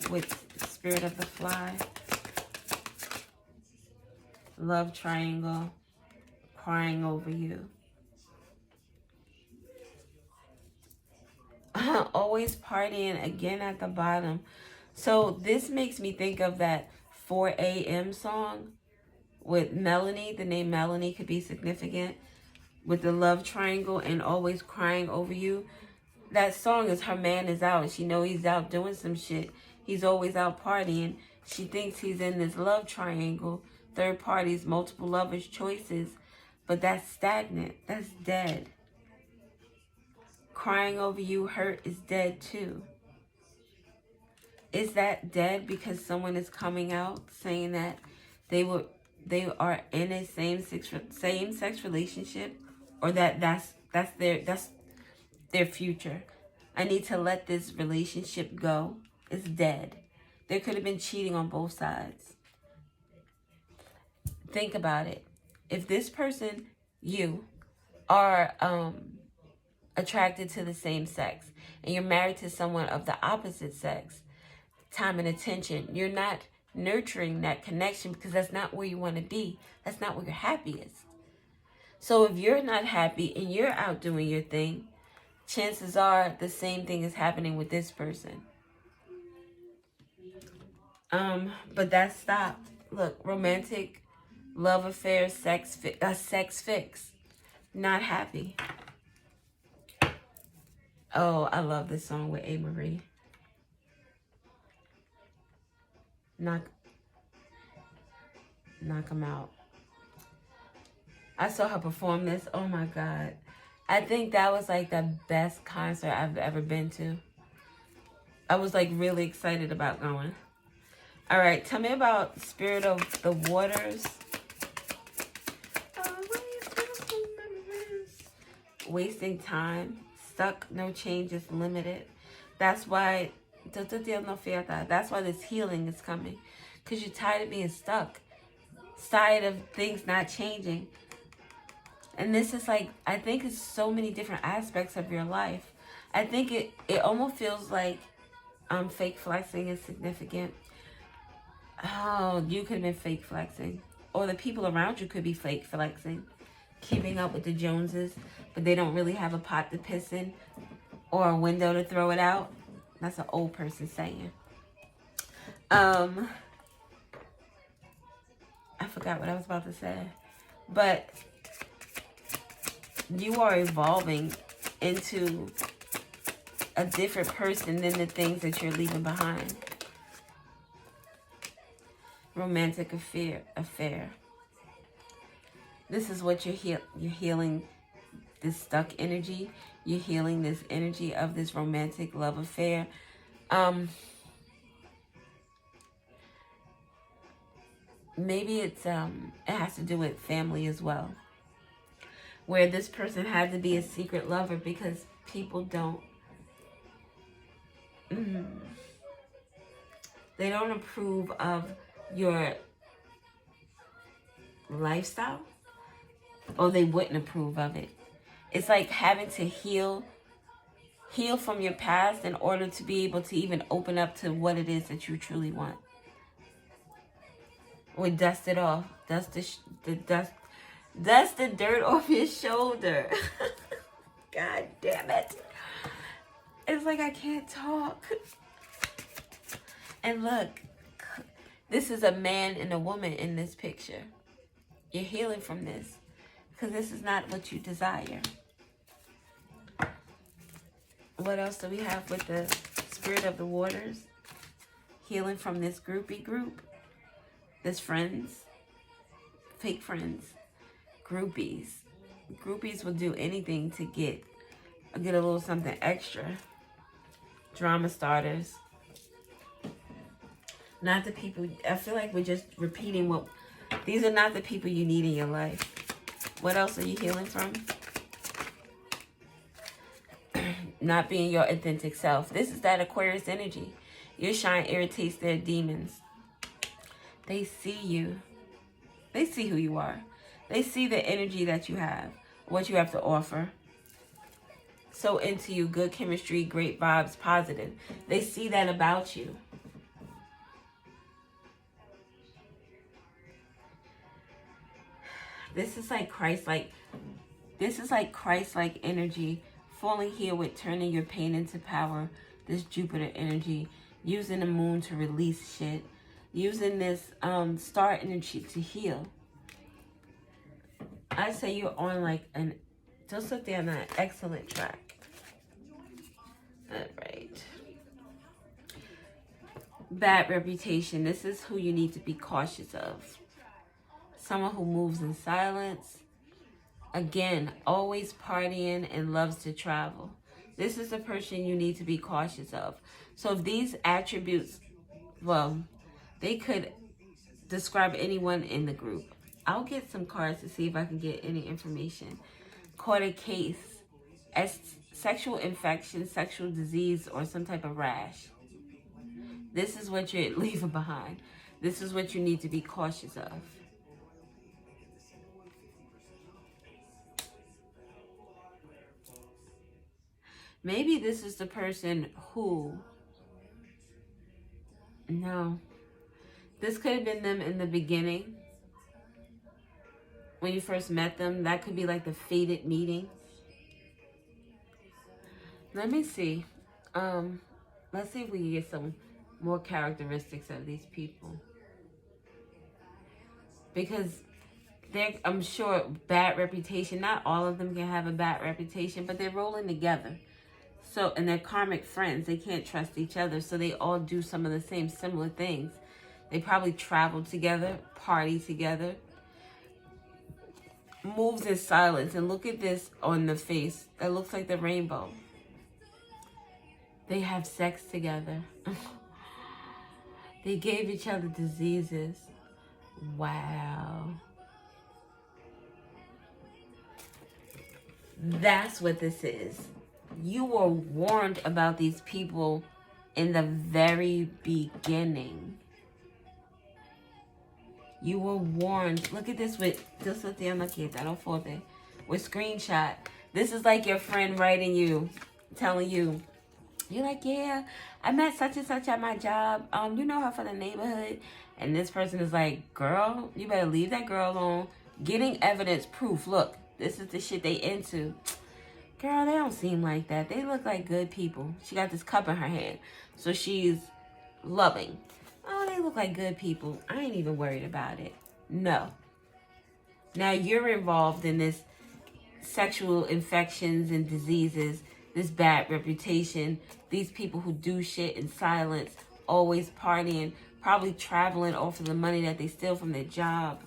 with Spirit of the Fly? Love triangle, crying over you. Always partying, again at the bottom. So this makes me think of that 4 a.m. song with Melanie. The name Melanie could be significant. With the love triangle and always crying over you. That song is her man is out. She know he's out doing some shit. He's always out partying. She thinks he's in this love triangle. Third parties, multiple lovers, choices. But that's stagnant. That's dead. Crying over you, hurt, is dead too. Is that dead because someone is coming out saying that they are in a same-sex relationship, or that's their future? I need to let this relationship go. It's dead. There could have been cheating on both sides. Think about it. If this person, you, are attracted to the same sex and you're married to someone of the opposite sex, time and attention, you're not nurturing that connection because that's not where you want to be. That's not where you're happiest. So if you're not happy and you're out doing your thing, chances are the same thing is happening with this person. But that stopped. Look, romantic, love affair, sex fix. Not happy. Oh, I love this song with A. Marie. Knock them out. I saw her perform this. Oh my God. I think that was like the best concert I've ever been to. I was like really excited about going. All right, tell me about Spirit of the Waters. Wasting time. Stuck, no changes, limited. That's why this healing is coming. Because you're tired of being stuck. Tired of things not changing. And this is like, I think it's so many different aspects of your life. I think it almost feels like fake flexing is significant. Oh, you could have been fake flexing. Or the people around you could be fake flexing. Keeping up with the Joneses, but they don't really have a pot to piss in or a window to throw it out. That's an old person saying. I forgot what I was about to say. But you are evolving into a different person than the things that you're leaving behind. Romantic affair. This is what you're healing, this stuck energy. You're healing this energy of this romantic love affair. Maybe it has to do with family as well. Where this person had to be a secret lover because people don't. They don't approve of your lifestyle. Or they wouldn't approve of it. It's like having to heal from your past in order to be able to even open up to what it is that you truly want. Or dust it off. Dust the dirt off your shoulder. God damn it. It's like I can't talk. And look, this is a man and a woman in this picture. You're healing from this. Because this is not what you desire. What else do we have with the Spirit of the Waters? Healing from this groupie group. This friends. Fake friends. Groupies. Groupies will do anything to get a little something extra. Drama starters. Not the people. I feel like we're just repeating what. These are not the people you need in your life. What else are you healing from? Not being your authentic self. This is that Aquarius energy. Your shine irritates their demons. They see you. They see who you are. They see the energy that you have, what you have to offer. So into you, good chemistry, great vibes, positive. They see that about you. This is like Christ-like. This is like Christ-like energy. Falling here with turning your pain into power. This Jupiter energy. Using the moon to release shit. Using this star energy to heal. I say you're on like an... Just sit there on an excellent track. Alright. Bad reputation. This is who you need to be cautious of. Someone who moves in silence. Again, always partying and loves to travel. This is the person you need to be cautious of. So if these attributes, well, they could describe anyone in the group. I'll get some cards to see if I can get any information. Caught a case, sexual infection, sexual disease, or some type of rash. This is what you're leaving behind. This is what you need to be cautious of. Maybe this is the person who... No. This could have been them in the beginning. When you first met them. That could be like the fated meeting. Let me see. Let's see if we can get some more characteristics of these people. Because they're, I'm sure, bad reputation. Not all of them can have a bad reputation, but they're rolling together. So, and they're karmic friends. They can't trust each other. So they all do some of the same similar things. They probably travel together, party together. Moves in silence. And look at this on the face. That looks like the rainbow. They have sex together. They gave each other diseases. Wow. That's what this is. You were warned about these people in the very beginning. You were warned. Look at this with with screenshot. This is like your friend writing you, telling you, you're like, yeah, I met such and such at my job. You know her from the neighborhood. And this person is like, girl, you better leave that girl alone. Getting evidence, proof. Look, this is the shit they into. Girl, they don't seem like that. They look like good people. She got this cup in her hand. So she's loving. Oh, they look like good people. I ain't even worried about it. No. Now you're involved in this sexual infections and diseases, this bad reputation, these people who do shit in silence, always partying, probably traveling off of the money that they steal from their job.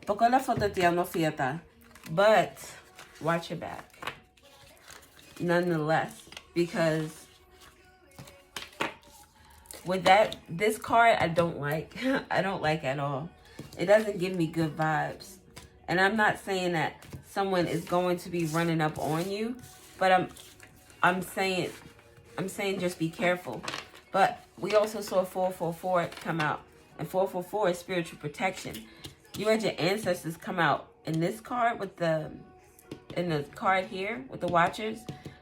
But watch your back. Nonetheless, because with that, this card I don't like. I don't like at all. It doesn't give me good vibes. And I'm not saying that someone is going to be running up on you, but I'm saying just be careful. But we also saw 444 come out, and 444 is spiritual protection. You had your ancestors come out in this card with the card here with the Watchers,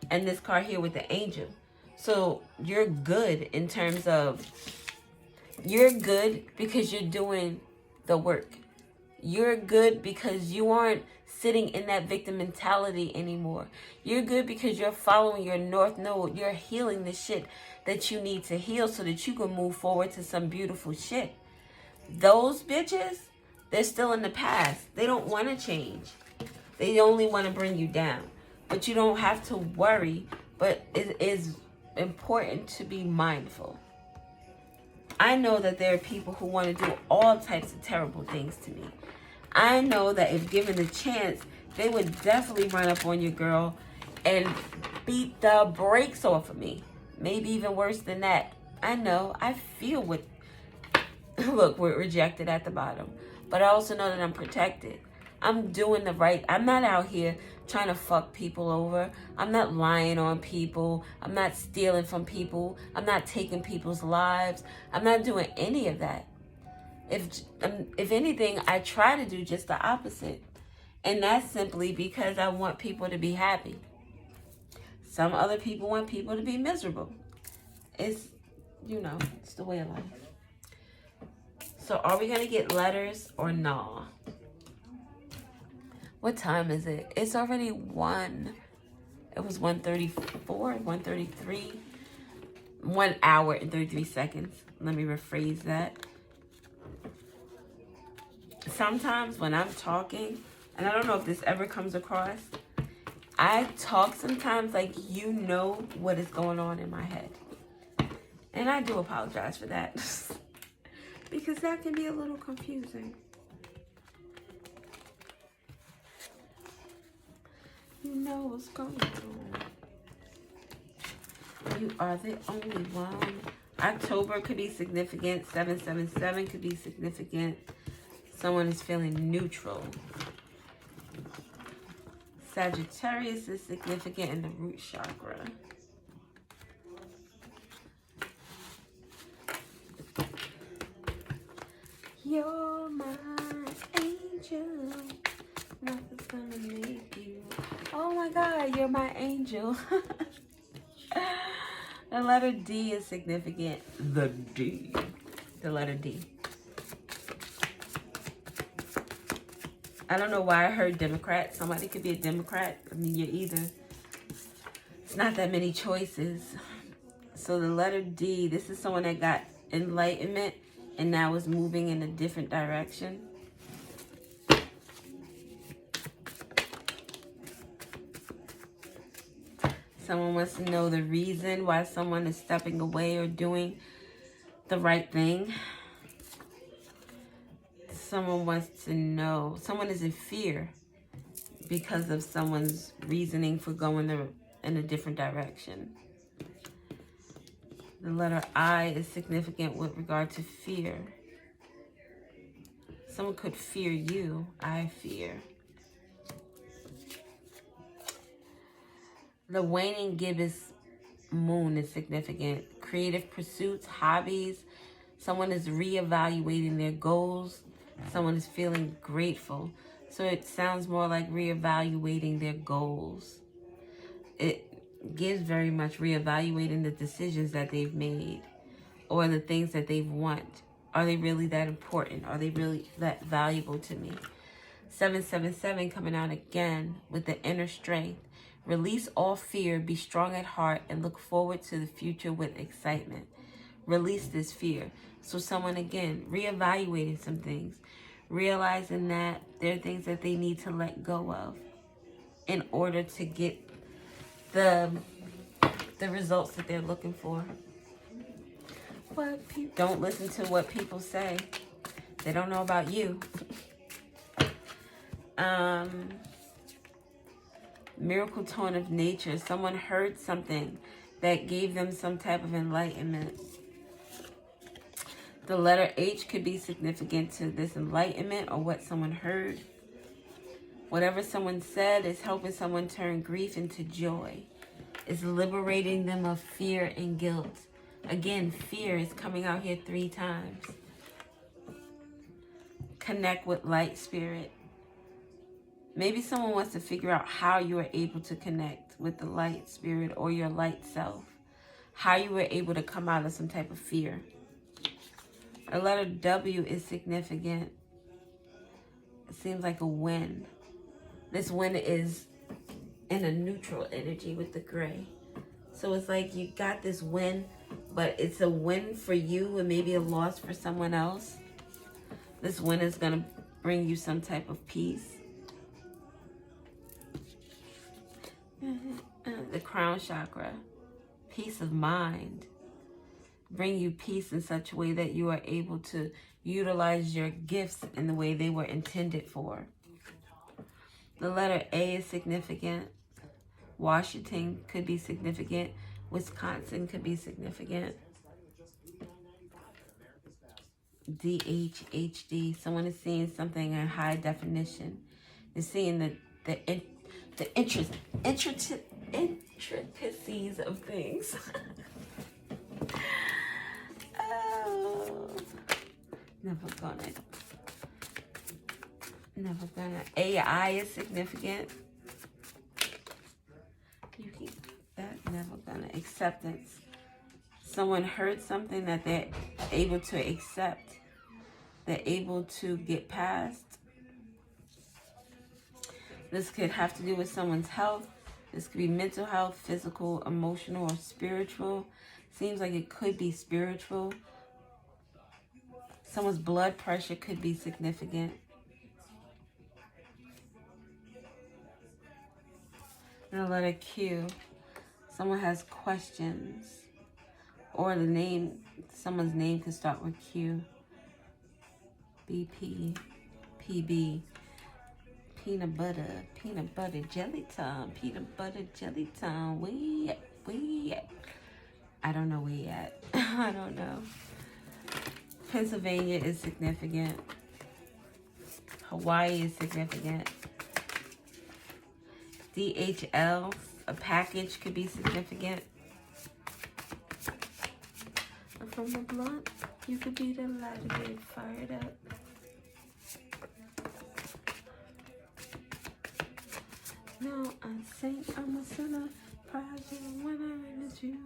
and this card here with the Angel. So you're good in terms of, you're good because you're doing the work. You're good because you aren't sitting in that victim mentality anymore. You're good because you're following your North Node. You're healing the shit that you need to heal so that you can move forward to some beautiful shit. Those bitches, they're still in the past. They don't want to change. They only want to bring you down. But you don't have to worry. But it is important to be mindful. I know that there are people who want to do all types of terrible things to me. I know that if given the chance, they would definitely run up on your girl and beat the brakes off of me. Maybe even worse than that. I know. I feel what... Look, we're rejected at the bottom. But I also know that I'm protected. I'm doing the right... I'm not out here trying to fuck people over. I'm not lying on people. I'm not stealing from people. I'm not taking people's lives. I'm not doing any of that. If anything, I try to do just the opposite. And that's simply because I want people to be happy. Some other people want people to be miserable. It's, you know, it's the way of life. So are we going to get letters or no? What time is it? It's already 1. It was 1:34, 1:33. 1 hour and 33 seconds. Let me rephrase that. Sometimes when I'm talking, and I don't know if this ever comes across, I talk sometimes like you know what is going on in my head. And I do apologize for that. Because that can be a little confusing. You know what's going on. You are the only one. October could be significant. 777 could be significant. Someone is feeling neutral. Sagittarius is significant in the root chakra. You're my angel. Nothing's gonna make you. Oh my God, you're my angel. The letter D is significant. The D. The letter D. I don't know why I heard Democrat. Somebody could be a Democrat. I mean, you're either. It's not that many choices. So the letter D, this is someone that got enlightenment and now is moving in a different direction. Someone wants to know the reason why someone is stepping away or doing the right thing. Someone wants to know, someone is in fear because of someone's reasoning for going in a different direction. The letter I is significant with regard to fear. Someone could fear you. I fear. The waning gibbous moon is significant. Creative pursuits, hobbies. Someone is reevaluating their goals. Someone is feeling grateful. So it sounds more like reevaluating their goals. It gives very much reevaluating the decisions that they've made or the things that they want. Are they really that important? Are they really that valuable to me? 777 coming out again with the inner strength. Release all fear, be strong at heart, and look forward to the future with excitement. Release this fear. So someone, again, reevaluating some things, realizing that there are things that they need to let go of in order to get the results that they're looking for. Don't listen to what people say. They don't know about you. Miracle tone of nature. Someone heard something that gave them some type of enlightenment. The letter H could be significant to this enlightenment or what someone heard. Whatever someone said is helping someone turn grief into joy. It's liberating them of fear and guilt. Again, fear is coming out here 3 times. Connect with light spirit. Maybe someone wants to figure out how you are able to connect with the light spirit or your light self. How you were able to come out of some type of fear. A letter W is significant. It seems like a win. This win is in a neutral energy with the gray. So it's like you got this win, but it's a win for you and maybe a loss for someone else. This win is going to bring you some type of peace. The crown chakra, peace of mind. Bring you peace in such a way that you are able to utilize your gifts in the way they were intended for. The letter A is significant. Washington could be significant. Wisconsin could be significant. DHHD. Someone is seeing something in high definition. They're seeing the intricacies of things. Oh, never gonna. AI is significant. You keep that. Never gonna. Acceptance. Someone heard something that they're able to accept. They're able to get past. This could have to do with someone's health. This could be mental health, physical, emotional, or spiritual. Seems like it could be spiritual. Someone's blood pressure could be significant. And a letter Q. Someone has questions. Or the name, someone's name could start with Q. BP, PB. Peanut butter jelly time. Peanut butter jelly time. Where you at? I don't know where you at. I don't know. Pennsylvania is significant. Hawaii is significant. DHL, a package could be significant. From the blunt, you could be the light to get fired up. No, I think I'm a sinner. Proud when I miss you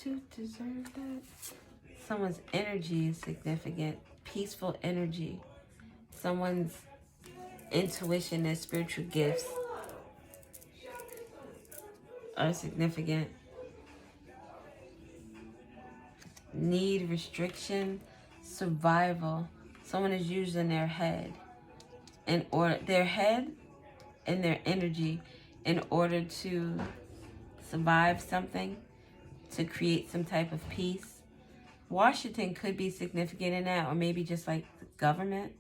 to deserve that. Someone's energy is significant. Peaceful energy. Someone's intuition and spiritual gifts are significant. Need, restriction, survival. Someone is using their head and their energy in order to survive something, to create some type of peace. Washington could be significant in that, or maybe just like the government.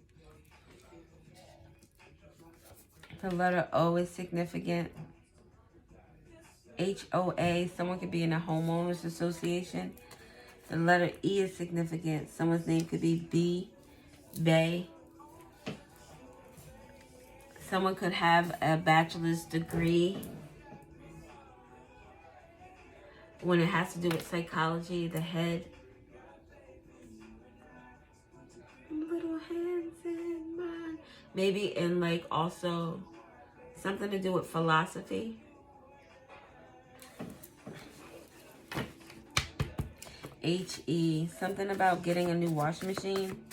The letter O is significant. HOA, someone could be in a homeowners association. The letter E is significant. Someone's name could be Bay. Someone could have a bachelor's degree when it has to do with psychology, the head. Little hands in mine. Maybe in like also something to do with philosophy. HE, something about getting a new washing machine.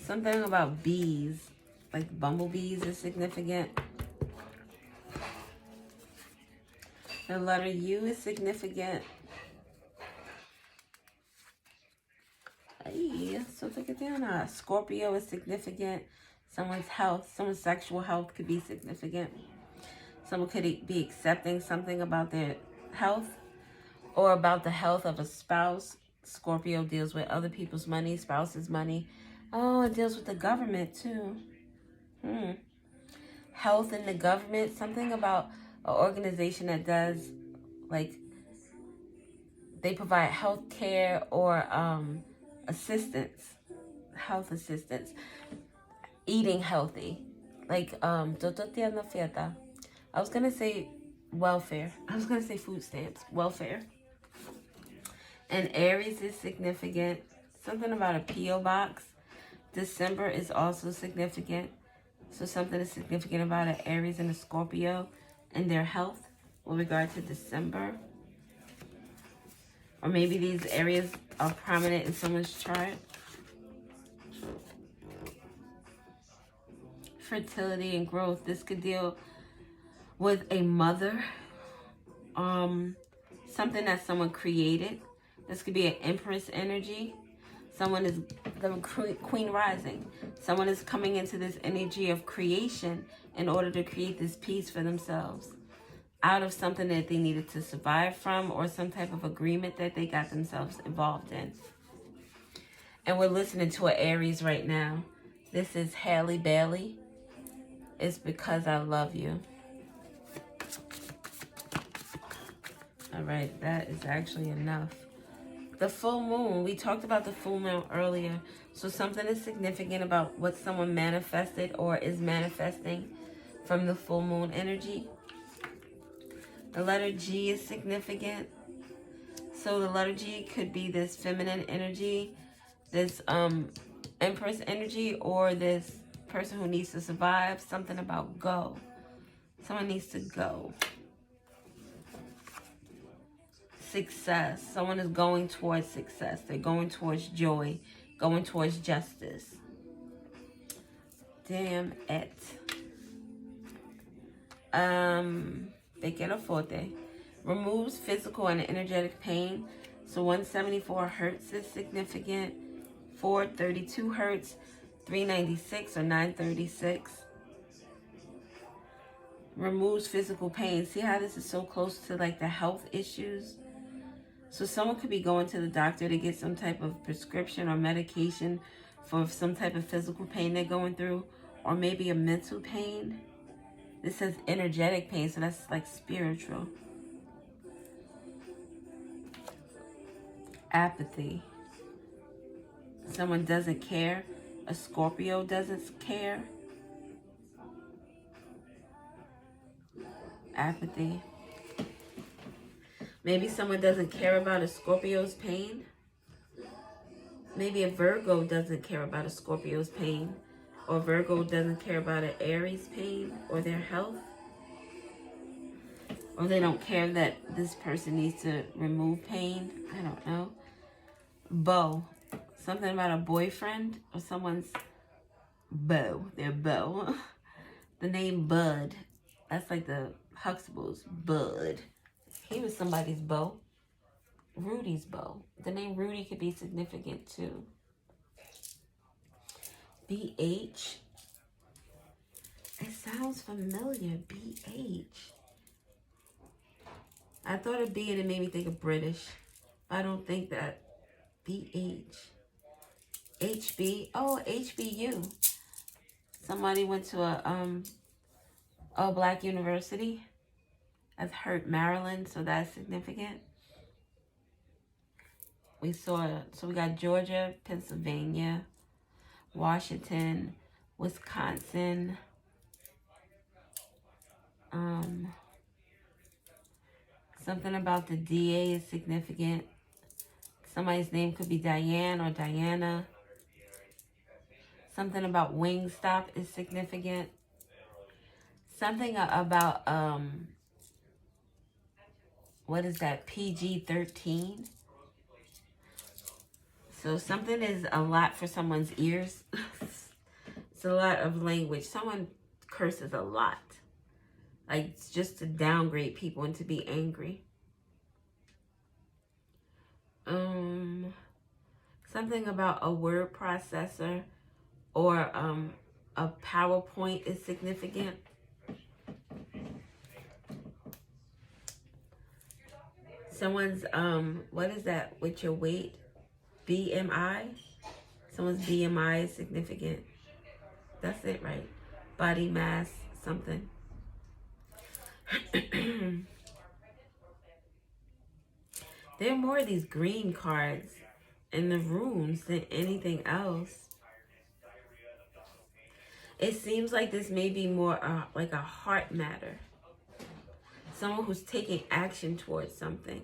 Something about bees, like bumblebees is significant. The letter U is significant. Scorpio is significant. Someone's health, someone's sexual health could be significant. Someone could be accepting something about their health or about the health of a spouse. Scorpio deals with other people's money, spouse's money. Oh, it deals with the government too. Health in the government, something about an organization that does, like, they provide health care or assistance, health assistance, eating healthy. Like, I was going to say welfare. I was going to say food stamps, welfare. And Aries is significant. Something about a P.O. box. December is also significant. So something is significant about an Aries and a Scorpio and their health with regard to December. Or maybe these areas are prominent in someone's chart. Fertility and growth. This could deal with a mother. Something that someone created. This could be an Empress energy. Someone is the Queen rising. Someone is coming into this energy of creation in order to create this peace for themselves out of something that they needed to survive from or some type of agreement that they got themselves involved in. And we're listening to an Aries right now. This is Halle Bailey. It's Because I Love You. All right, that is actually enough. The full moon, we talked about the full moon earlier. So something is significant about what someone manifested or is manifesting from the full moon energy. The letter G is significant. So the letter G could be this feminine energy, this Empress energy, or this person who needs to survive. Something about go. Someone needs to go. Success. Someone is going towards success. They're going towards joy, going towards justice. Damn it. Pequeno forte. Removes physical and energetic pain. So 174 hertz is significant. 432 hertz. 396 or 936. Removes physical pain. See how this is so close to like the health issues? So someone could be going to the doctor to get some type of prescription or medication for some type of physical pain they're going through, or maybe a mental pain. This says energetic pain, so that's like spiritual. Apathy. Someone doesn't care. A Scorpio doesn't care. Apathy. Maybe someone doesn't care about a Scorpio's pain. Maybe a Virgo doesn't care about a Scorpio's pain. Or Virgo doesn't care about an Aries pain or their health. Or they don't care that this person needs to remove pain. I don't know. Beau. Something about a boyfriend or someone's beau. Their beau. The name Bud. That's like the Huxtables. Bud. He was somebody's beau. Rudy's beau. The name Rudy could be significant too. BH. It sounds familiar. BH. I thought of B and it made me think of British. I don't think that. BH. HB. Oh, HBU. Somebody went to a black university. That's Hurt, Maryland, so that's significant. We got Georgia, Pennsylvania, Washington, Wisconsin. Something about the DA is significant. Somebody's name could be Diane or Diana. Something about Wingstop is significant. Something about, what is that, PG-13? So something is a lot for someone's ears. It's a lot of language. Someone curses a lot. Like, just to downgrade people and to be angry. Something about a word processor or a PowerPoint is significant. Someone's, what is that with your weight? BMI? Someone's BMI is significant. That's it, right? Body mass, something. There are more of these green cards in the rooms than anything else. It seems like this may be more like a heart matter. Someone who's taking action towards something.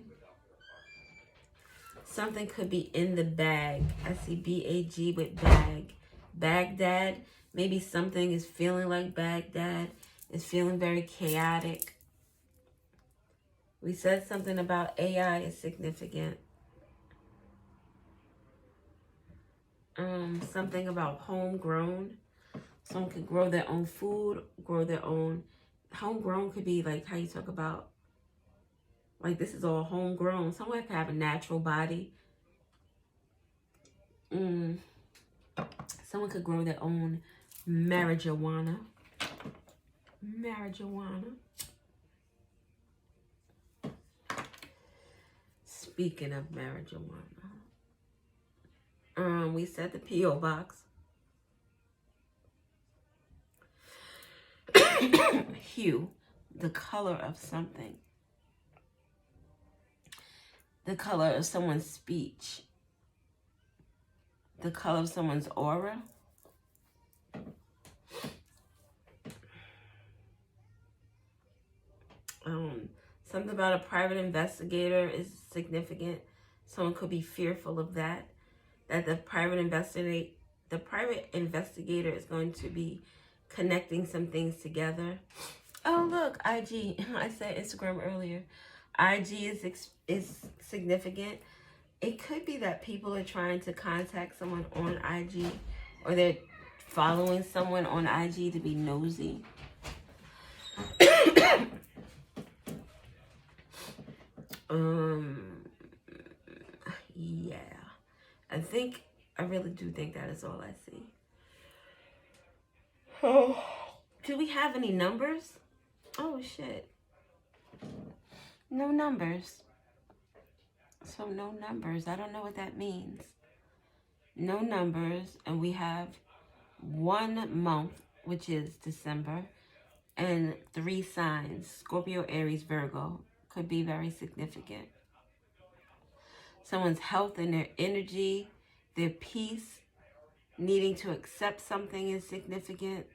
Something could be in the bag. I see B-A-G with bag. Baghdad. Maybe something is feeling like Baghdad. It's feeling very chaotic. We said something about AI is significant. Something about homegrown. Someone could grow their own food, grow their own. Homegrown could be like how you talk about, like this is all homegrown. Someone could have a natural body. Someone could grow their own marijuana. Marijuana. Speaking of marijuana. We said the P.O. box. Hue, the color of something. the color of someone's speech, the color of someone's aura. Something about a private investigator is significant. Someone could be fearful of that. That the private investigator is going to be connecting some things together. Oh, look, IG. I said Instagram earlier. IG is significant. It could be that people are trying to contact someone on IG, or they're following someone on IG to be nosy. Yeah. I really do think that is all I see. Oh. Do we have any numbers? Oh, shit. No numbers. So no numbers. I don't know what that means. No numbers. And we have 1 month, which is December, and 3 signs. Scorpio, Aries, Virgo. Could be very significant. Someone's health and their energy, their peace, needing to accept something is significant.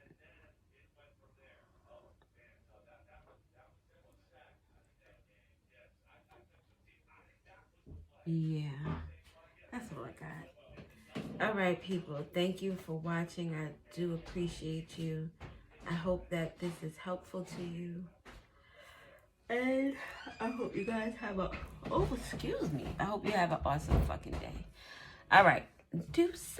Yeah, that's all I got. All right, people, thank you for watching. I do appreciate you. I hope that this is helpful to you. And I hope you guys have I hope you have an awesome fucking day. All right, deuces.